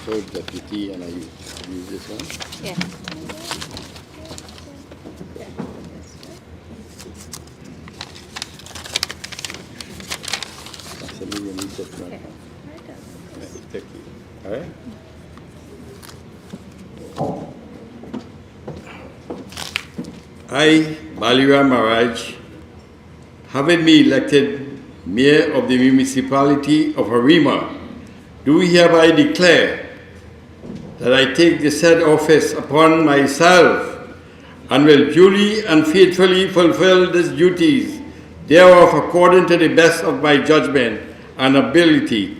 Third deputy, and I use this one? Yeah. Actually, you need that one. Okay. Thank you. All right? I, Balliram Maharaj, having been elected Mayor of the Municipality of Arima, do hereby declare that I take the said office upon myself and will duly and faithfully fulfill these duties thereof according to the best of my judgment and ability,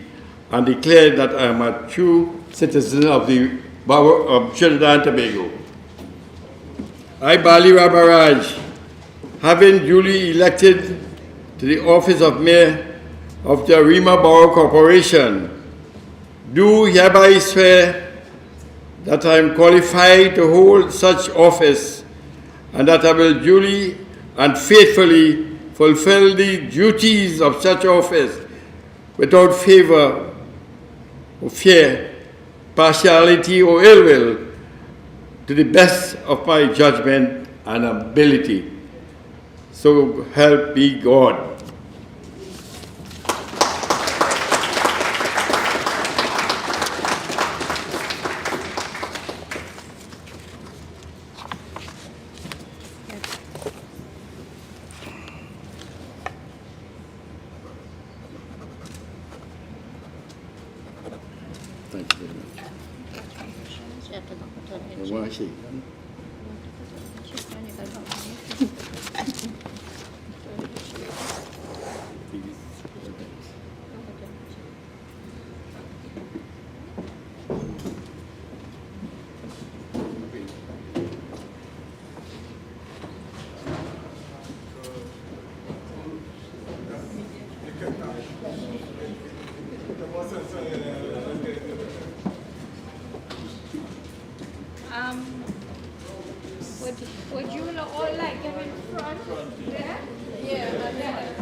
and declare that I am a true citizen of the Borough of Trinidad and Tobago. I, Balliram Maharaj, having duly elected to the office of Mayor of the Arima Borough Corporation, do hereby swear that I am qualified to hold such office and that I will duly and faithfully fulfill the duties of such office without favor or fear, partiality or ill will, to the best of my judgment and ability. So help me God. You want to shake? Would you all like them in front? There? Yeah, there.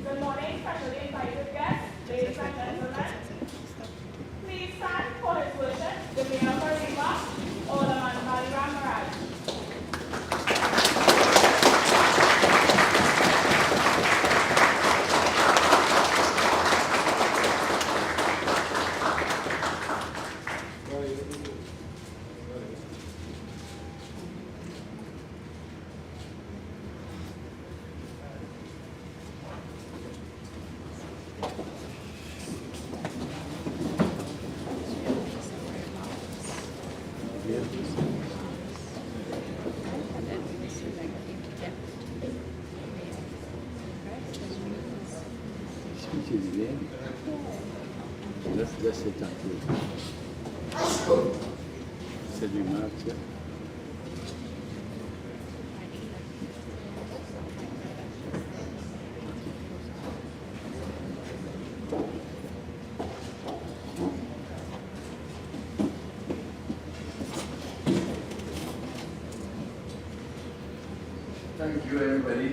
Good morning, specially invited guests, ladies and gentlemen. Please stand for his worship, the Mayor of Arima, Alderman Balliram Maharaj. Let's say thank you. Said remarks, yeah. Thank you, everybody,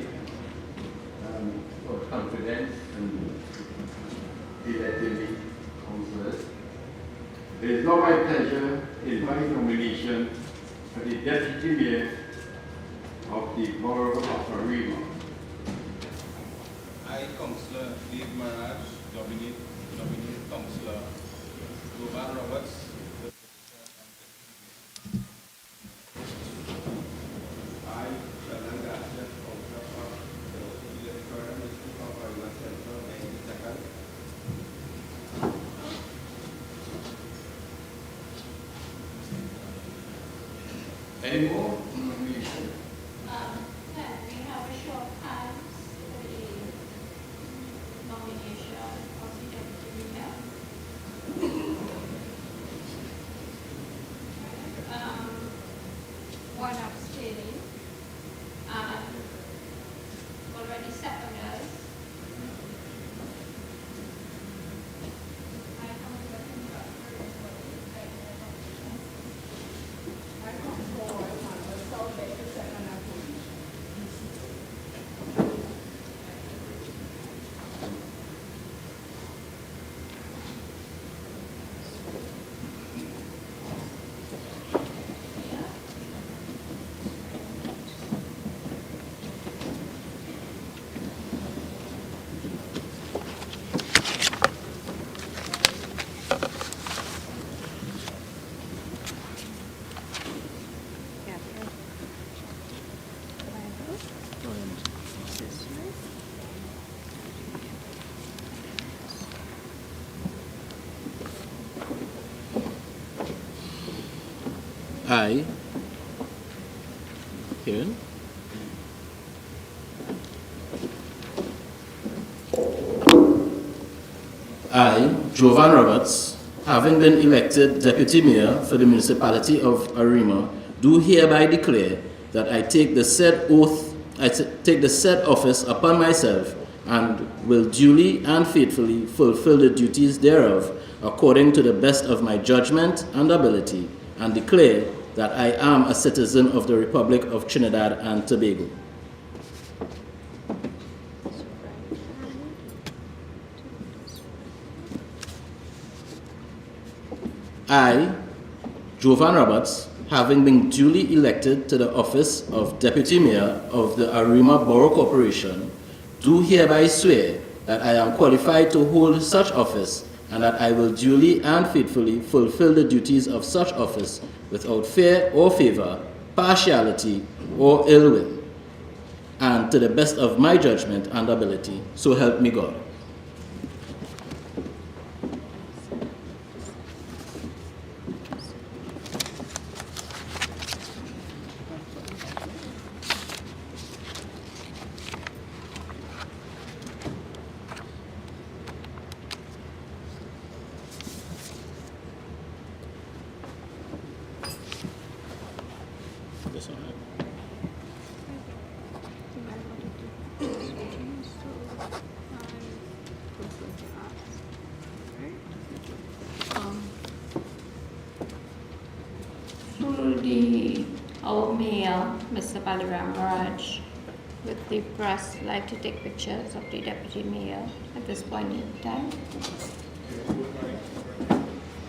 for confidence and electing me councillors. It is now my pleasure to invite nomination for the Deputy Mayor of the Borough of Arima. I, Councillor Dave Maharaj, nominate Councillor Jovan Roberts. Any more nomination? Can we have a short hands for the nomination of the Deputy Mayor? One abstaining and already seconders. I, here, I, Jovan Roberts, having been elected Deputy Mayor for the municipality of Arima, do hereby declare that I take the said office upon myself and will duly and faithfully fulfill the duties thereof according to the best of my judgment and ability, and declare that I am a citizen of the Republic of Trinidad and Tobago. I, Jovan Roberts, having been duly elected to the office of Deputy Mayor of the Arima Borough Corporation, do hereby swear that I am qualified to hold such office and that I will duly and faithfully fulfill the duties of such office without fear or favor, partiality, or ill will, and to the best of my judgment and ability, so help me God. Our Mayor, Mr. Balliram Maharaj, with the press, like to take pictures of the Deputy Mayor at this point in time.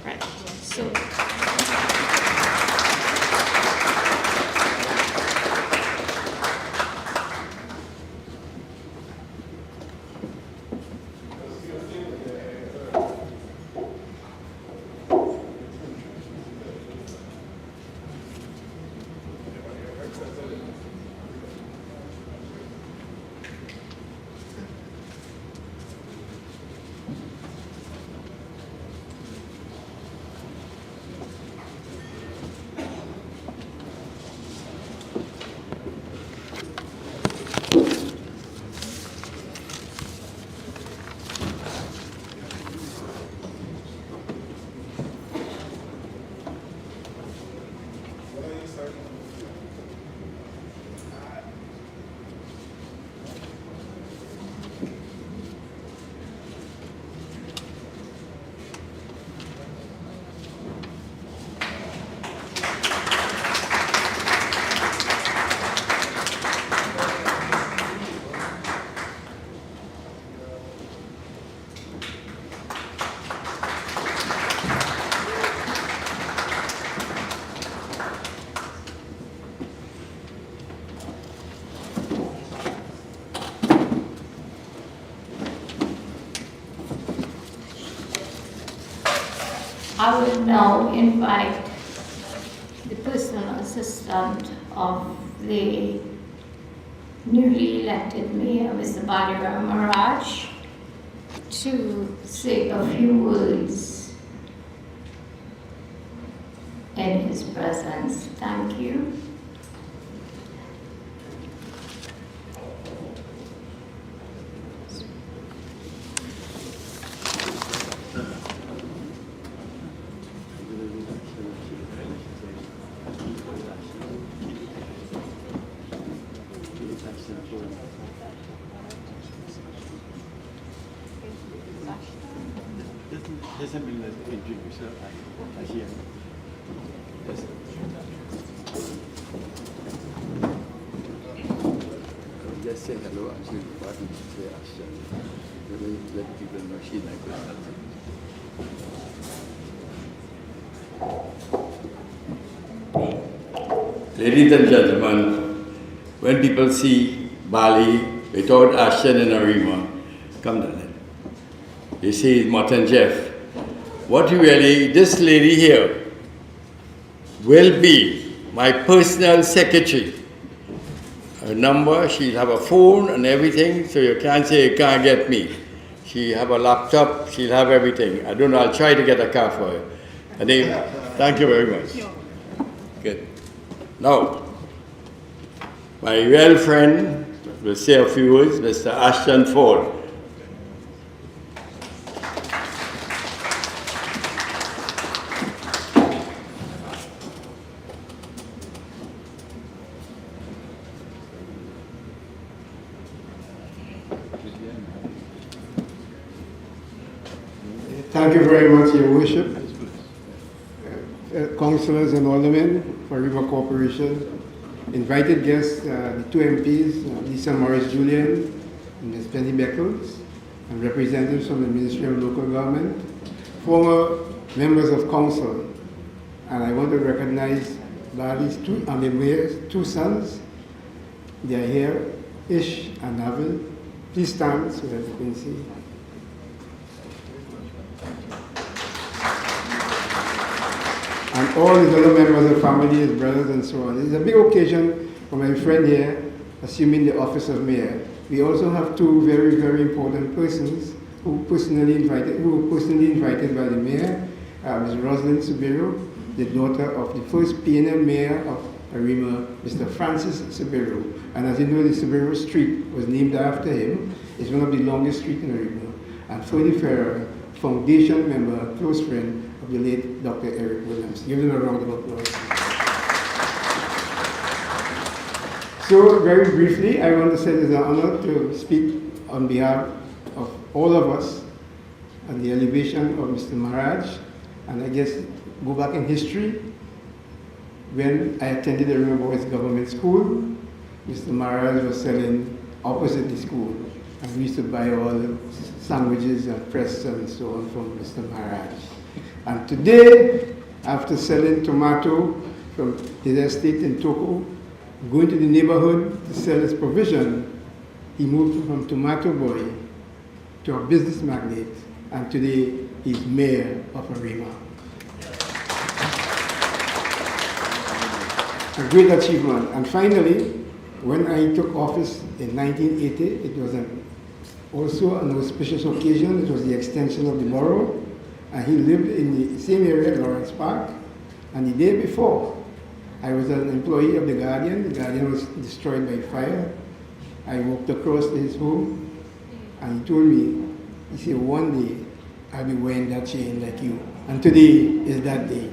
Right, so. I will now invite the personal assistant of the newly elected Mayor, Mr. Balliram Maharaj, to say a few words in his presence. Thank you. Just say hello and say what you say action. Let people know she like that. Ladies and gentlemen, when people see Bali without Ashton and Arima, come down. They say, Martin Jeff, what really, this lady here will be my personal secretary. Her number, she'll have a phone and everything, so you can't say you can't get me. She'll have a laptop, she'll have everything. I don't know, I'll try to get a car for her. And thank you very much. Good. Now, my real friend will say a few words, Mr. Ashton Ford. Thank you very much, Your Worship. Councillors and aldermen for River Corporation, invited guests, the two MPs, Lisa Morris-Julian and Ms. Penny Beckles, and representatives from the Ministry of Local Government, former members of council, and I want to recognize Bali's mayor's two sons. They are here, Ish and Nabil. Please stand so that you can see. And all his other members of the family, his brothers and so on. It's a big occasion for my friend here, assuming the office of mayor. We also have two very, very important persons who were personally invited by the mayor, Ms. Rosalind Subiru, the daughter of the first PNM mayor of Arima, Mr. Francis Subiru. And as you know, the Subiru Street was named after him. It's one of the longest streets in Arima. And Freddie Ferrer, foundation member, close friend of the late Dr. Eric Williams. Give them a round of applause. So very briefly, I want to say it's an honor to speak on behalf of all of us on the elevation of Mr. Maharaj. And I guess go back in history, when I attended the Arima Boys Government School, Mr. Maharaj was selling opposite the school. And we used to buy all the sandwiches and press and so on from Mr. Maharaj. And today, after selling tomato from his estate in Toko, going to the neighborhood to sell his provision, he moved from tomato boy to a business magnate, and today he's mayor of Arima. A great achievement. And finally, when I took office in 1980, it was also an auspicious occasion. It was the extension of the borough. And he lived in the same area, Lawrence Park. And the day before, I was an employee of the Guardian. The Guardian was destroyed by fire. I walked across to his home, and he told me, he said, one day, I'll be wearing that chain like you. And today is that day.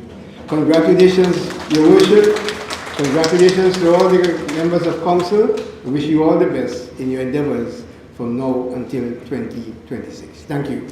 Congratulations, Your Worship. Congratulations to all the members of council. I wish you all the best in your endeavors from now until 2026. Thank you.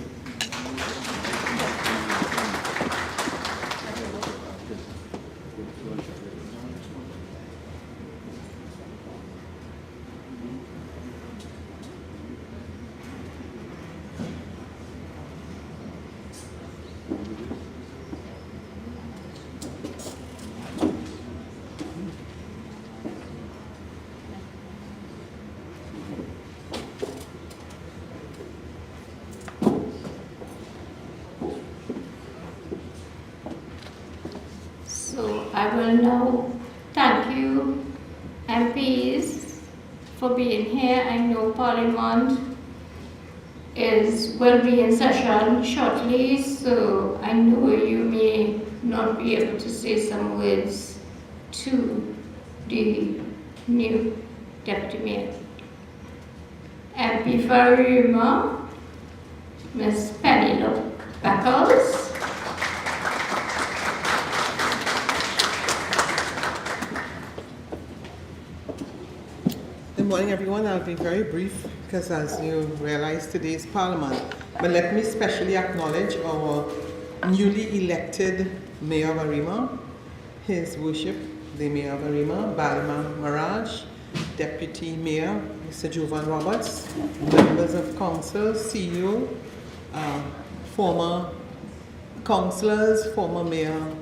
I will now thank you, MPs, for being here. I know Parliament will be in session shortly, so I know you may not be able to say some words to the new Deputy Mayor. MP for Arima, Ms. Penny Beckles. Good morning, everyone. I'll be very brief because, as you realize, today is Parliament. But let me specially acknowledge our newly elected Mayor of Arima, His Worship, the Mayor of Arima, Balliram Maharaj, Deputy Mayor, Mr. Jovan Roberts, members of council, CEO, former councillors, former Mayor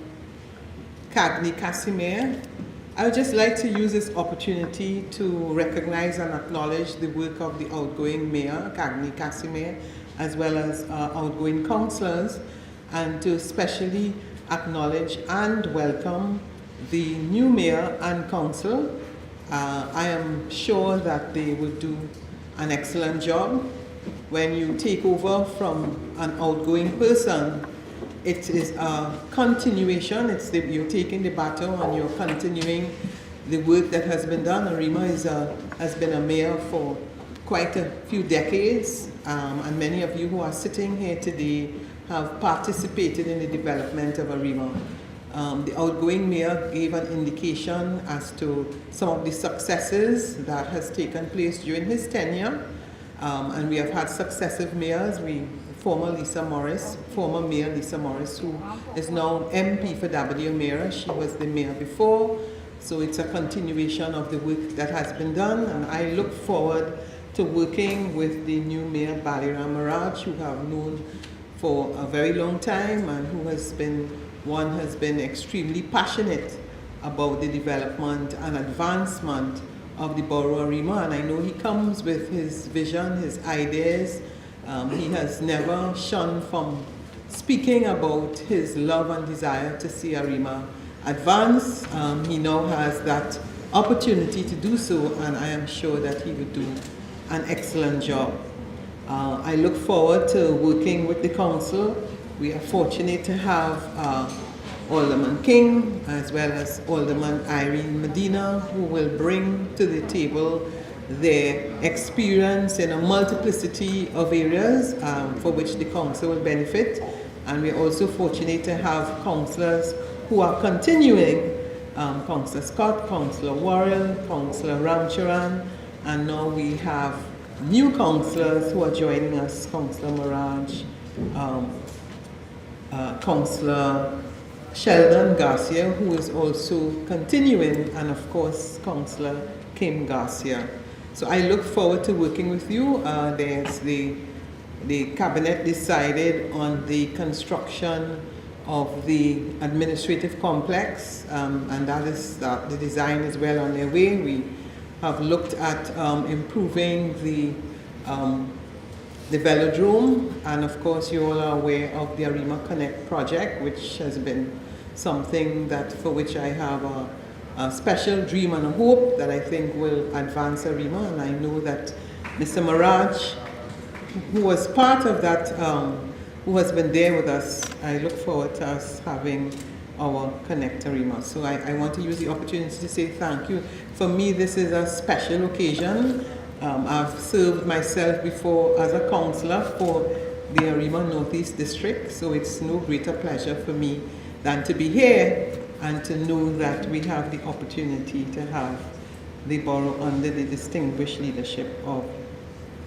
Cagney Casimir. I would just like to use this opportunity to recognize and acknowledge the work of the outgoing Mayor, Cagney Casimir, as well as outgoing councillors, and to especially acknowledge and welcome the new Mayor and Council. I am sure that they will do an excellent job. When you take over from an outgoing person, it is a continuation. You're taking the baton and you're continuing the work that has been done. Arima has been a mayor for quite a few decades, and many of you who are sitting here today have participated in the development of Arima. The outgoing mayor gave an indication as to some of the successes that has taken place during his tenure, and we have had successive mayors. former Mayor Lisa Morris, who is now MP for Mayor. She was the mayor before, so it's a continuation of the work that has been done, and I look forward to working with the new Mayor Balliram Maharaj, who have known for a very long time and who has been extremely passionate about the development and advancement of the borough of Arima, and I know he comes with his vision, his ideas. He has never shunned from speaking about his love and desire to see Arima advance. He now has that opportunity to do so, and I am sure that he would do an excellent job. I look forward to working with the council. We are fortunate to have Alderman King as well as Alderman Irene Medina, who will bring to the table their experience in a multiplicity of areas for which the council will benefit. And we're also fortunate to have councillors who are continuing, Councillor Scott, Councillor Warren, Councillor Ramcharan, and now we have new councillors who are joining us, Councillor Maharaj, Councillor Sheldon Garcia, who is also continuing, and of course, Councillor Kim Garcia. So I look forward to working with you. There's the cabinet decided on the construction of the administrative complex, and that is the design is well on their way. We have looked at improving the velodrome, and of course you all are aware of the Arima Connect project, which has been something for which I have a special dream and a hope that I think will advance Arima, and I know that Mr. Maharaj, who was part of that, who has been there with us, I look forward to us having our Connect Arima. So I want to use the opportunity to say thank you. For me, this is a special occasion. I've served myself before as a councillor for the Arima Northeast District, so it's no greater pleasure for me than to be here and to know that we have the opportunity to have the borough under the distinguished leadership of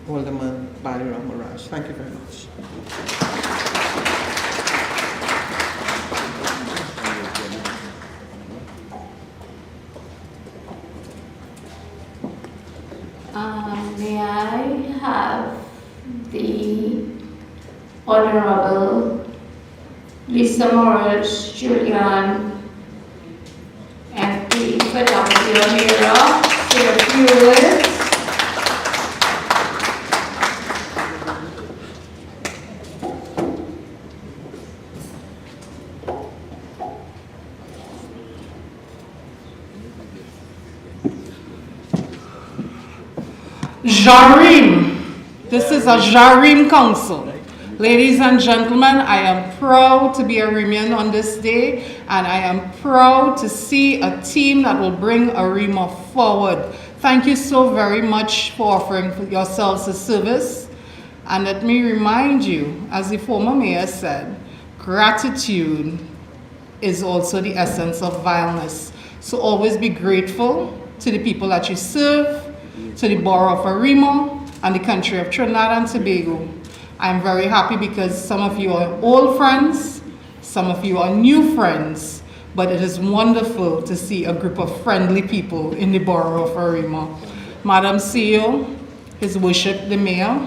Alderman Balliram Maharaj. Thank you very much. May I have the Honorable Lisa Morris Julian, MP for Mayor, say a few words. Jarim. This is a Jarim Council. Ladies and gentlemen, I am proud to be a Arimian on this day, and I am proud to see a team that will bring Arima forward. Thank you so very much for offering yourselves a service. And let me remind you, as the former mayor said, gratitude is also the essence of vileness. So always be grateful to the people that you serve, to the borough of Arima, and the country of Trinidad and Tobago. I'm very happy because some of you are old friends, some of you are new friends, but it is wonderful to see a group of friendly people in the borough of Arima. Madam CEO, His Worship the Mayor,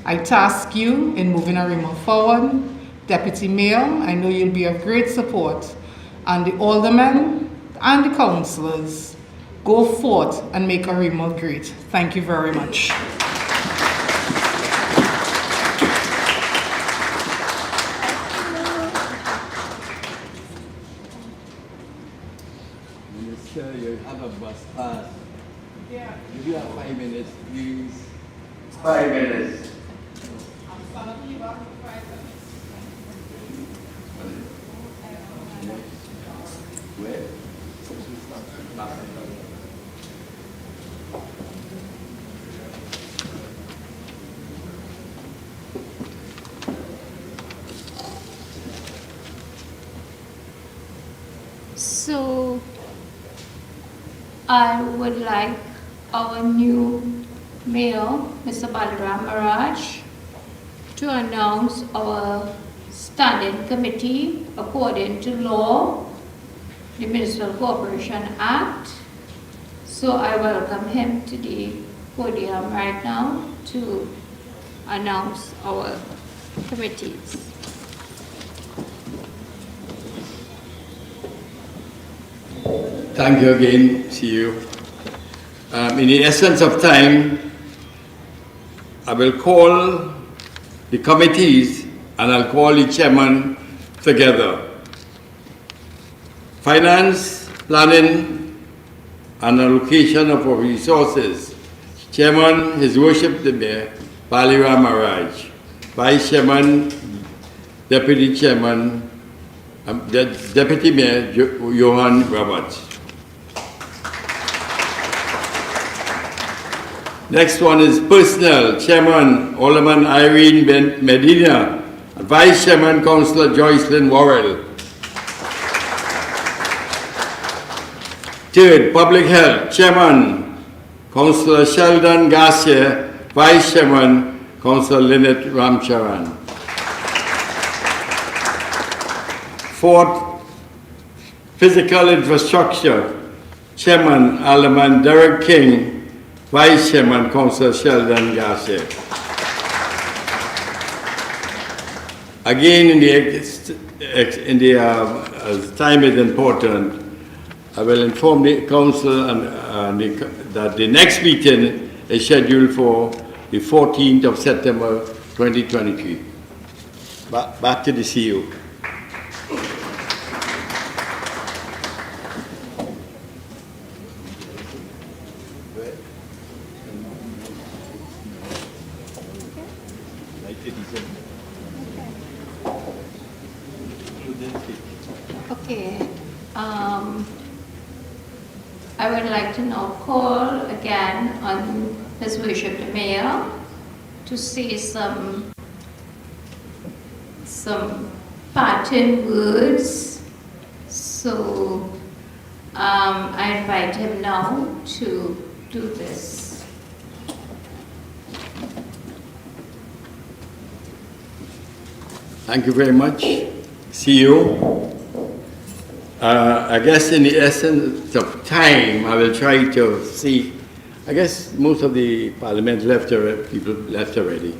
I task you in moving Arima forward. Deputy Mayor, I know you'll be of great support, and the aldermen and the councillors, go forth and make Arima great. Thank you very much. Minister, you have a bus pass. Yeah. Give you 5 minutes, please. 5 minutes. Where? So I would like our new mayor, Mr. Balliram Maharaj, to announce our standing committee according to law, the Municipal Corporation Act. So I welcome him to the podium right now to announce our committees. Thank you again. See you. In the essence of time, I will call the committees and I'll call the chairman together. Finance, planning, and allocation of our resources. Chairman, His Worship the Mayor, Balliram Maharaj. Vice Chairman, Deputy Chairman, Deputy Mayor Johan Roberts. Next one is personnel. Chairman, Alderman Irene Medina. Vice Chairman, Councillor Joycelyn Worrell. Third, Public Health. Chairman, Councillor Sheldon Garcia. Vice Chairman, Councillor Lynette Ramcharan. Fourth, Physical Infrastructure. Chairman, Alderman Derek King. Vice Chairman, Councillor Sheldon Garcia. Again, as time is important, I will inform the council that the next meeting is scheduled for the 14th of September 2023. Back to the CEO. Okay. I would like to now call again on His Worship the Mayor to say some parting words. So I invite him now to do this. Thank you very much. CEO. I guess in the essence of time, I will try to see, I guess most of the parliament people left already.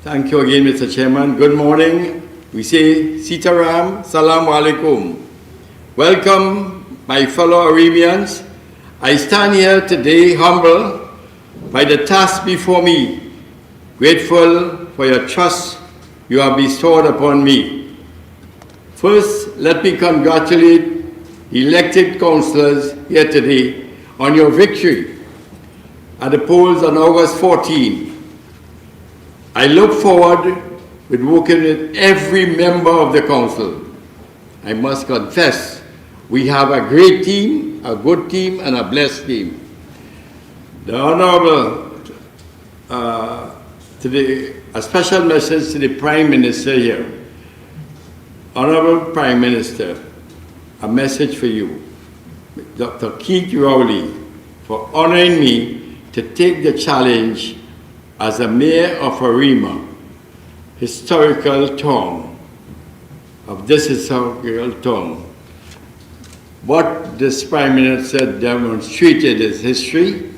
Thank you again, Mr. Chairman. Good morning. We say Sitaram, Salam Alaikum. Welcome, my fellow Arimians. I stand here today humble by the task before me, grateful for your trust you have bestowed upon me. First, let me congratulate elected councillors here today on your victory at the polls on August 14. I look forward with working with every member of the council. I must confess, we have a great team, a good team, and a blessed team. The Honorable, a special message to the Prime Minister here. Honorable Prime Minister, a message for you. Dr. Keith Rowley, for honoring me to take the challenge as a mayor of Arima, historical town, of this historical town. What this Prime Minister demonstrated is history.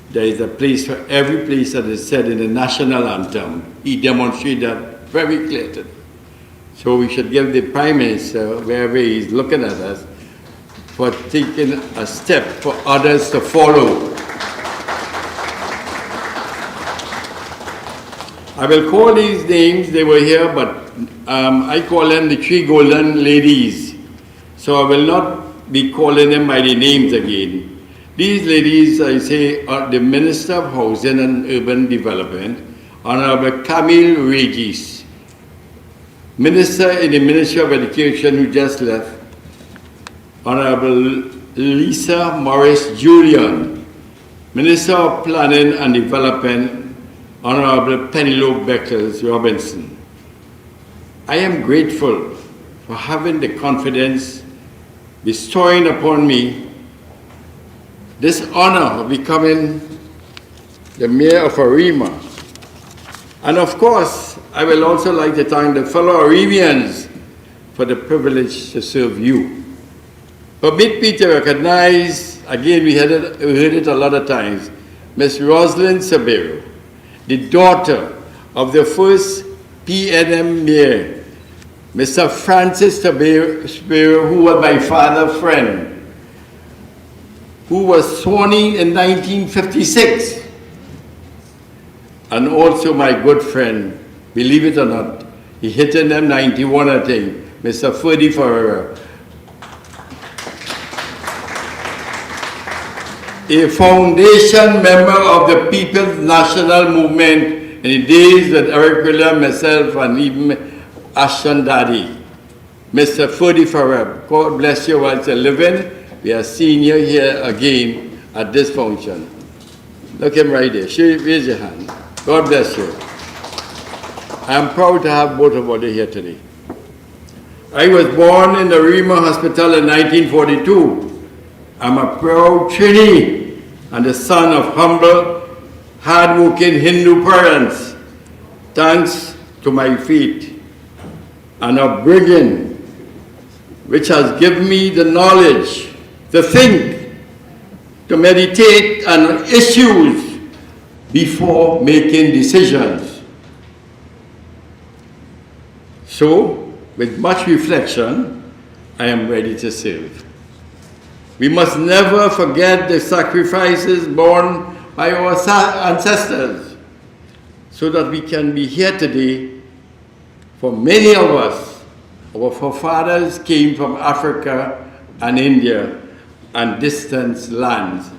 There is a place for every place that is said in the national anthem. He demonstrated that very clearly. So we should give the Prime Minister, wherever he's looking at us, for taking a step for others to follow. I will call these names, they were here, but I call them the three golden ladies. So I will not be calling them by the names again. These ladies, I say, are the Minister of Housing and Urban Development, Honorable Camille Regis. Minister in the Ministry of Education who just left, Honorable Lisa Morris Julian. Minister of Planning and Development, Honorable Penelope Beckles Robinson. I am grateful for having the confidence bestowing upon me this honor of becoming the Mayor of Arima. And of course, I will also like to thank the fellow Arimians for the privilege to serve you. Permit me to recognize, again we heard it a lot of times, Ms. Rosalind Sabero, the daughter of the first PNM Mayor, Mr. Francis Sabero, who was my father's friend, who was sworn in 1956. And also my good friend, believe it or not, he hit in them 91, I think, Mr. Ferdy Ferreira. A foundation member of the People's National Movement in the days that Eric William, myself, and even Ashton Daddy. Mr. Ferdy Ferreira, God bless you while you're living. We are seeing you here again at this function. Look him right there. Raise your hand. God bless you. I am proud to have both of you here today. I was born in the Arima Hospital in 1942. I'm a proud Trini and the son of humble, hard-working Hindu parents, thanks to my faith and upbringing, which has given me the knowledge to think, to meditate on issues before making decisions. So, with much reflection, I am ready to serve. We must never forget the sacrifices borne by our ancestors so that we can be here today. For many of us, our forefathers came from Africa and India and distant lands.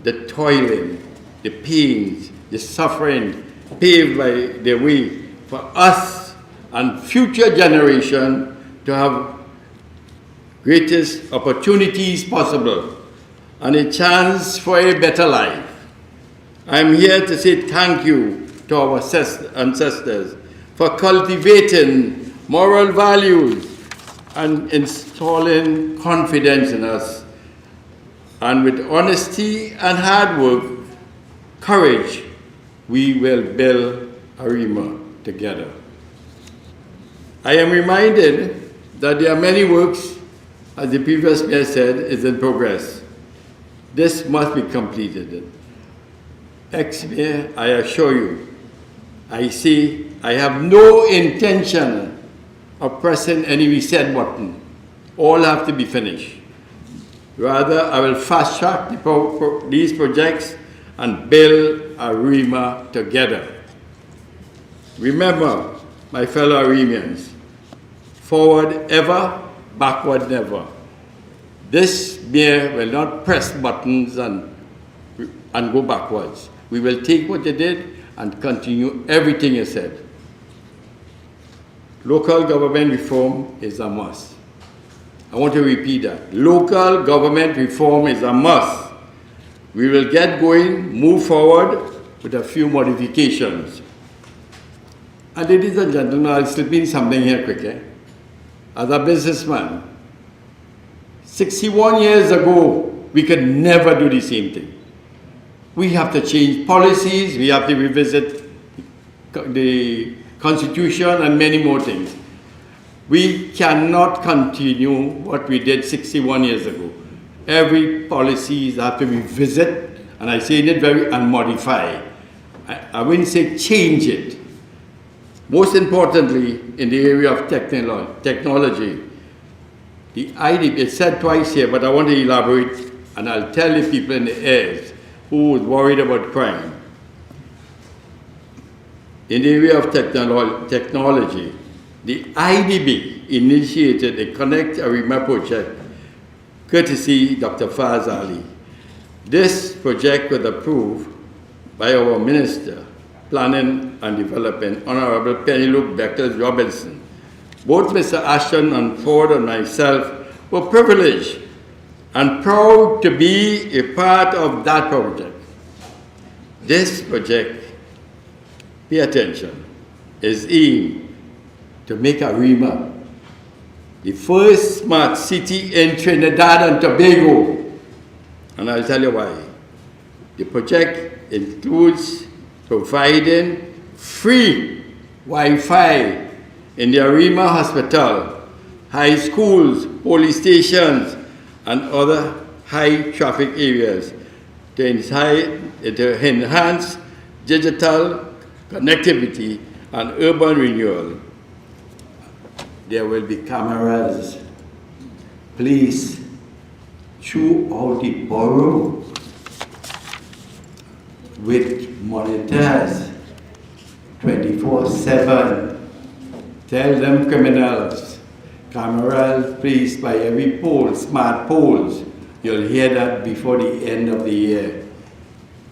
The toiling, the pains, the suffering paved by the way for us and future generations to have greatest opportunities possible and a chance for a better life. I am here to say thank you to our ancestors for cultivating moral values and installing confidence in us. And with honesty and hard work, courage, we will build Arima together. I am reminded that there are many works, as the previous mayor said, is in progress. This must be completed. Ex-mayor, I assure you, I say I have no intention of pressing any reset button. All have to be finished. Rather, I will fast-track these projects and build Arima together. Remember, my fellow Arimians, forward ever, backward never. This mayor will not press buttons and go backwards. We will take what you did and continue everything you said. Local government reform is a must. I want to repeat that. Local government reform is a must. We will get going, move forward with a few modifications. And ladies and gentlemen, I'll slip in something here quick. As a businessman, 61 years ago, we could never do the same thing. We have to change policies, we have to revisit the Constitution and many more things. We cannot continue what we did 61 years ago. Every policy has to be revisited, and I say it very unmodified. I wouldn't say change it. Most importantly, in the area of technology, the IDP, it's said twice here, but I want to elaborate, and I'll tell the people in the airs who is worried about crime. In the area of technology, the IDB initiated a Connect Arima project, courtesy Dr. Faz Ali. This project was approved by our Minister, Planning and Development, Honorable Penelope Beckles Robinson. Both Mr. Ashton and Ford and myself were privileged and proud to be a part of that project. This project, pay attention, is aimed to make Arima the first smart city in Trinidad and Tobago. And I'll tell you why. The project includes providing free Wi-Fi in the Arima Hospital, high schools, police stations, and other high traffic areas to enhance digital connectivity and urban renewal. There will be cameras placed throughout the borough with monitors 24/7. Tell them criminals, cameras placed by every pole, smart poles. You'll hear that before the end of the year.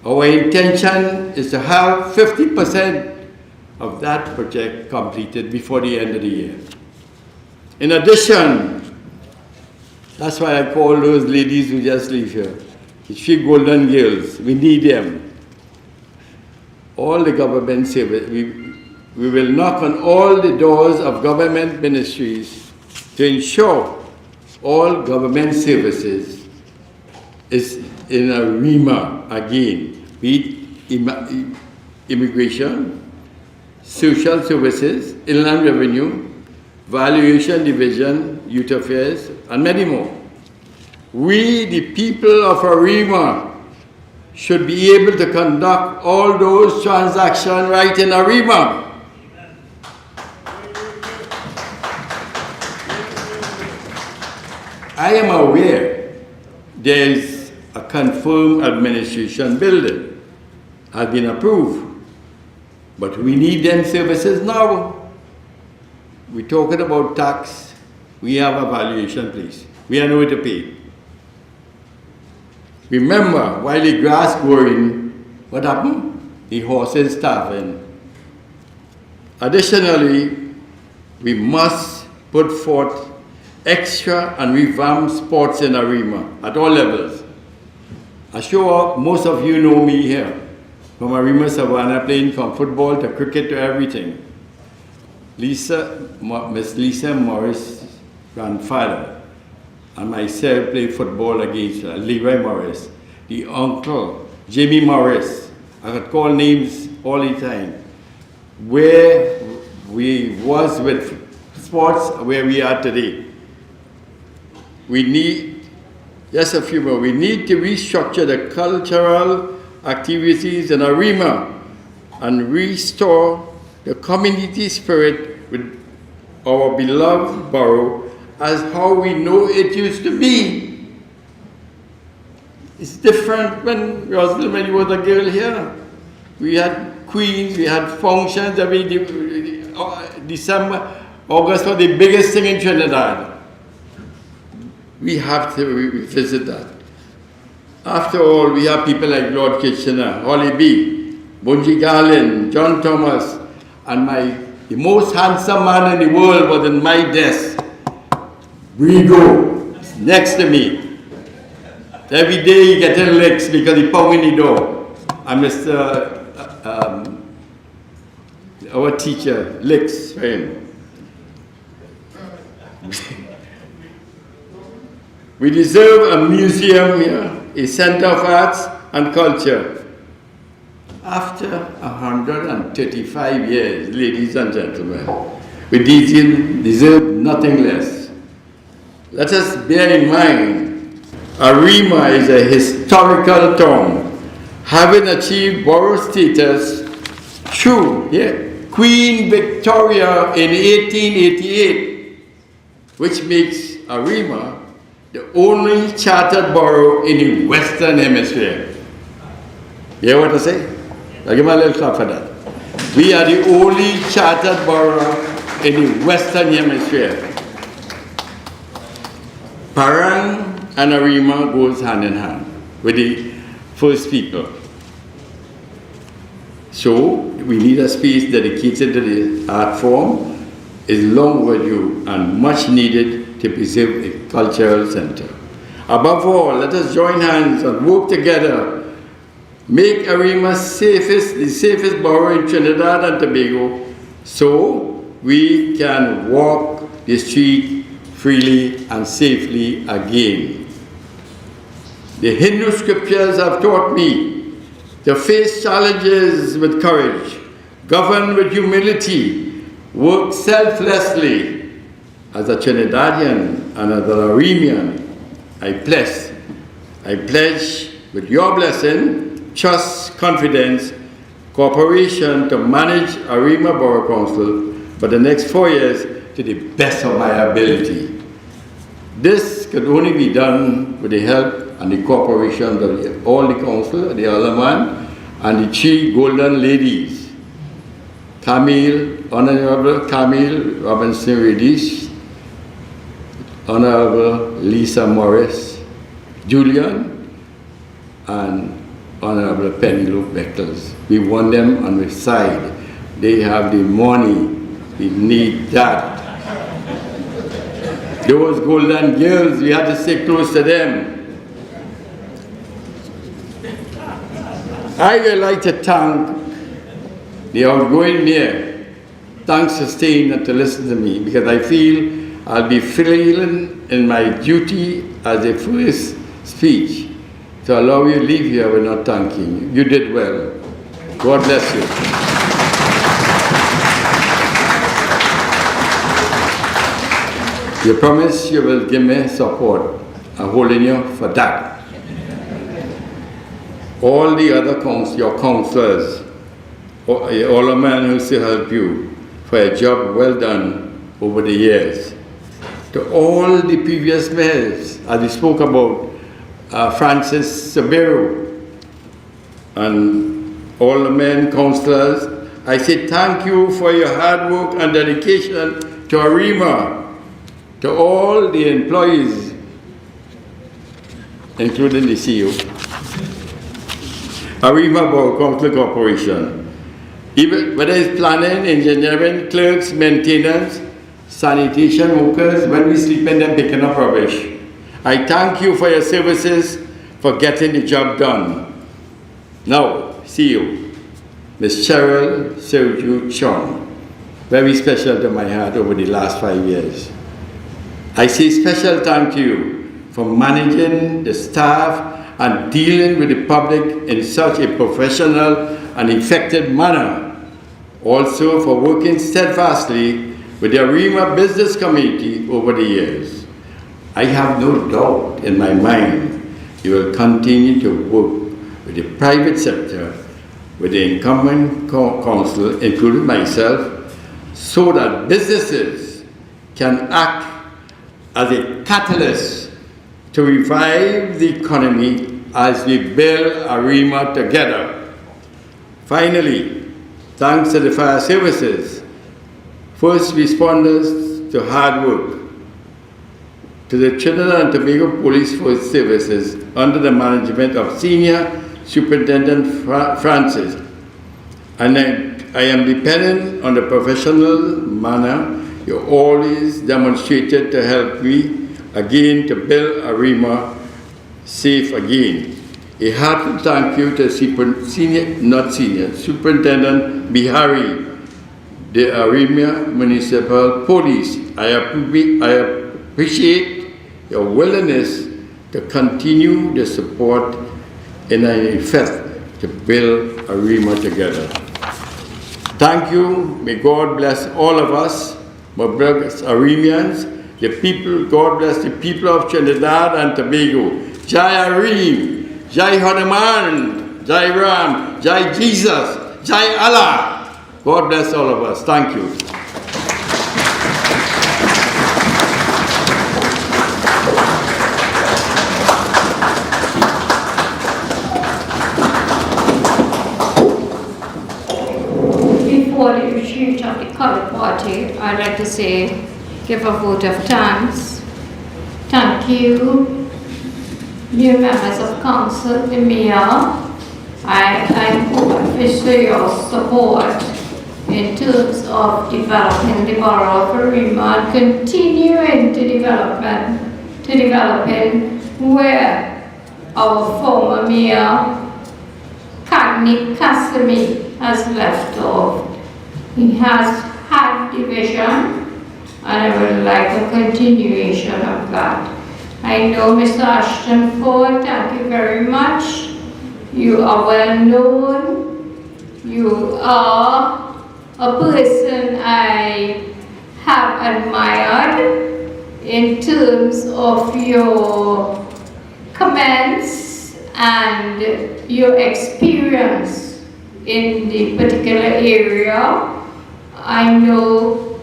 Our intention is to have 50% of that project completed before the end of the year. In addition, that's why I call those ladies who just leave here, the 3 golden girls. We need them. All the government service, we will knock on all the doors of government ministries to ensure all government services is in Arima again, be it immigration, social services, inland revenue, valuation division, youth affairs, and many more. We, the people of Arima, should be able to conduct all those transactions right in Arima. I am aware there is a confirmed administration building, has been approved, but we need them services now. We're talking about tax, we have a valuation place, we are nowhere to pay. Remember, while the grass growing, what happened? The horses starving. Additionally, we must put forth extra and revamped sports in Arima at all levels. I'm sure most of you know me here, from Arima Savannah, playing from football to cricket to everything. Miss Lisa Morris' grandfather and myself played football against Leroy Morris, the uncle, Jimmy Morris. I could call names all the time. Where we was with sports, where we are today. We need, just a few more, we need to restructure the cultural activities in Arima and restore the community spirit with our beloved borough as how we know it used to be. It's different when Rosalind, when you was a girl here. We had queens, we had functions every December. August was the biggest thing in Trinidad. We have to revisit that. After all, we have people like Lord Kitchener, Holly B, Bunji Garland, John Thomas, and the most handsome man in the world was in my desk. Brigo, next to me. Every day he getting licks because he pounding the door. And Mr. Our teacher, licks for him. We deserve a museum here, a center of arts and culture. After 135 years, ladies and gentlemen, we deserve nothing less. Let us bear in mind, Arima is a historical town, having achieved borough status through Queen Victoria in 1888, which makes Arima the only chartered borough in the Western Hemisphere. You hear what I say? I'll give me a little clap for that. We are the only chartered borough in the Western Hemisphere. Parang and Arima goes hand in hand with the first people. So we need a space dedicated to the art form. Is long overdue and much needed to preserve a cultural center. Above all, let us join hands and work together, make Arima the safest borough in Trinidad and Tobago, so we can walk the street freely and safely again. The Hindu scriptures have taught me to face challenges with courage, govern with humility, work selflessly. As a Trinidadian and as an Arimian, I pledge with your blessing, trust, confidence, cooperation to manage Arima Borough Council for the next 4 years to the best of my ability. This could only be done with the help and the cooperation of all the council, the alderman, and the 3 golden ladies, Honorable Camille Robinson-Redish, Honorable Lisa Morris, Julian, and Honorable Penelope Beckles. We want them on the side. They have the money. We need that. Those golden girls, we have to stay close to them. I would like to thank the outgoing mayor. Thanks for staying and to listen to me, because I feel I'll be feeling in my duty as a first speech to allow you to leave here without thanking you. You did well. God bless you. You promise you will give me support. I'm holding you for that. All the other your councillors, all the men who still help you for a job well done over the years. To all the previous mayors, as we spoke about, Francis Sabero, and all the men councillors, I say thank you for your hard work and dedication to Arima, to all the employees, including the CEO. Arima Borough Council Corporation, even whether it's planning, engineering, clerks, maintenance, sanitation workers, when we sleep in them picking up rubbish. I thank you for your services for getting the job done. Now, CEO, Ms. Cheryl Sergio Chong, very special to my heart over the last 5 years. I say special thank you for managing the staff and dealing with the public in such a professional and effective manner. Also for working steadfastly with the Arima business community over the years. I have no doubt in my mind you will continue to work with the private sector, with the incumbent council, including myself, so that businesses can act as a catalyst to revive the economy as we build Arima together. Finally, thanks to the fire services, first responders to hard work, to the Trinidad and Tobago Police Force Services under the management of Senior Superintendent Francis. And I am dependent on the professional manner you always demonstrated to help me again to build Arima safe again. A heartfelt thank you to Superintendent Bihari, the Arima Municipal Police. I appreciate your willingness to continue the support in an effort to build Arima together. Thank you. May God bless all of us, my brothers Arimians, the people. God bless the people of Trinidad and Tobago. Jai Arim, Jai Hanuman, Jai Ram, Jai Jesus, Jai Allah. God bless all of us. Thank you. Before the retreat of the colored party, I'd like to say, give a vote of thanks. Thank you, new members of council, the mayor. I hope for your support in terms of developing the borough of Arima and continuing to developing where our former mayor, Kagnik Kasemi, has left off. He has had division, and I would like a continuation of that. I know Mr. Ashton Ford, thank you very much. You are well known. You are a person I have admired in terms of your comments and your experience in the particular area. I know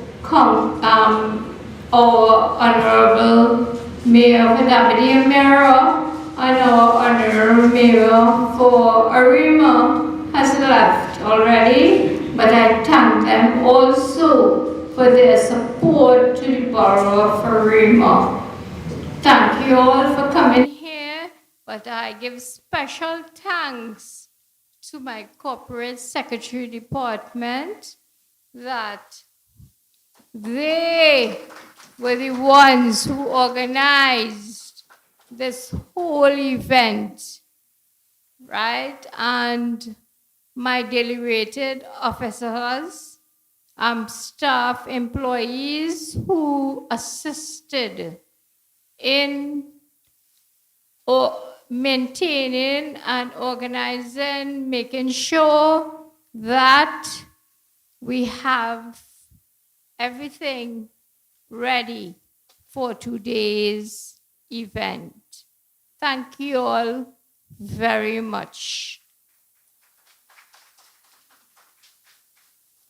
our Honorable Mayor for Deputy Mayor and our Honorable Mayor for Arima has left already, but I thank them also for their support to the borough of Arima. Thank you all for coming here, but I give special thanks to my corporate secretary department that they were the ones who organized this whole event, right? And my deliberated officers, staff employees who assisted in maintaining and organizing, making sure that we have everything ready for today's event. Thank you all very much.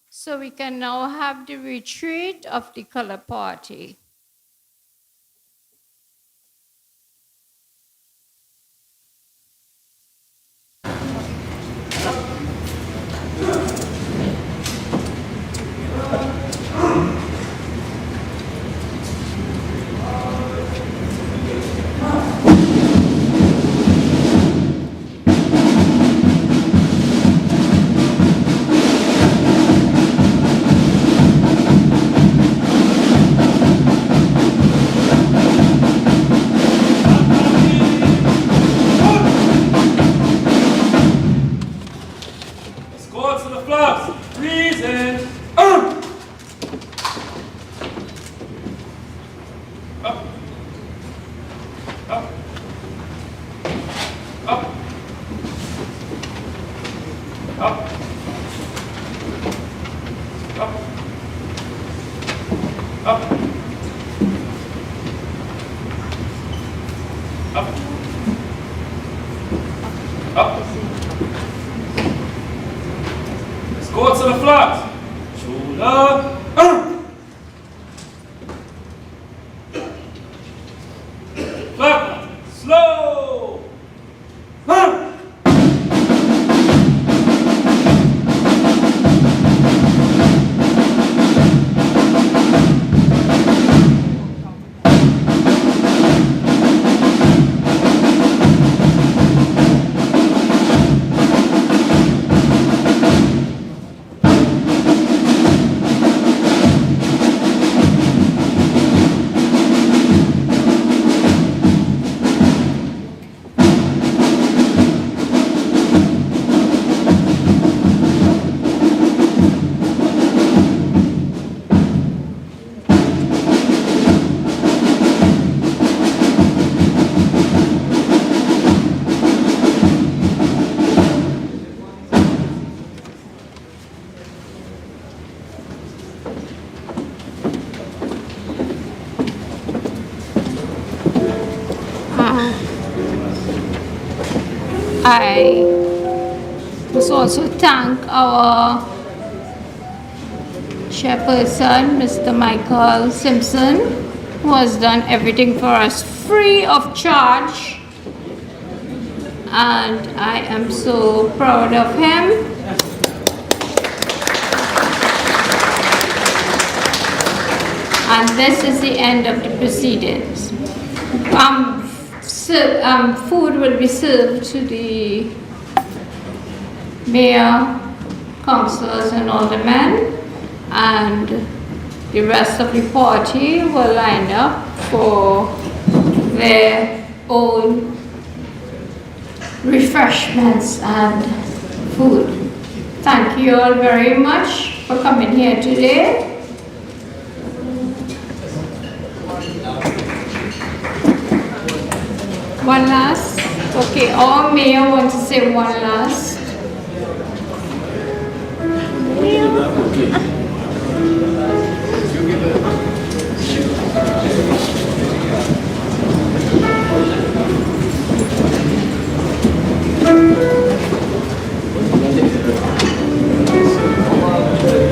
So we can now have the retreat of the color party. Go to the flat. Shoulder. Flat. Slow. I must also thank our chairperson, Mr. Michael Simpson, who has done everything for us free of charge. And I am so proud of him. And this is the end of the proceedings. Food will be served to the mayor, councillors and aldermen, and the rest of the party will line up for their own refreshments and food. Thank you all very much for coming here today. One last Okay, our mayor wants to say one last.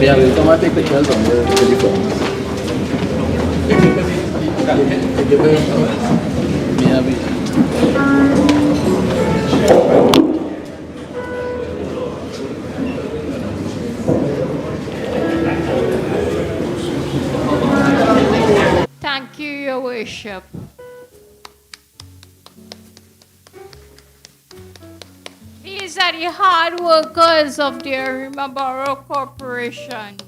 Yeah, we'll come and take pictures on the telephone. Thank you, Your Worship. These are the hard workers of the Arima Borough Corporation.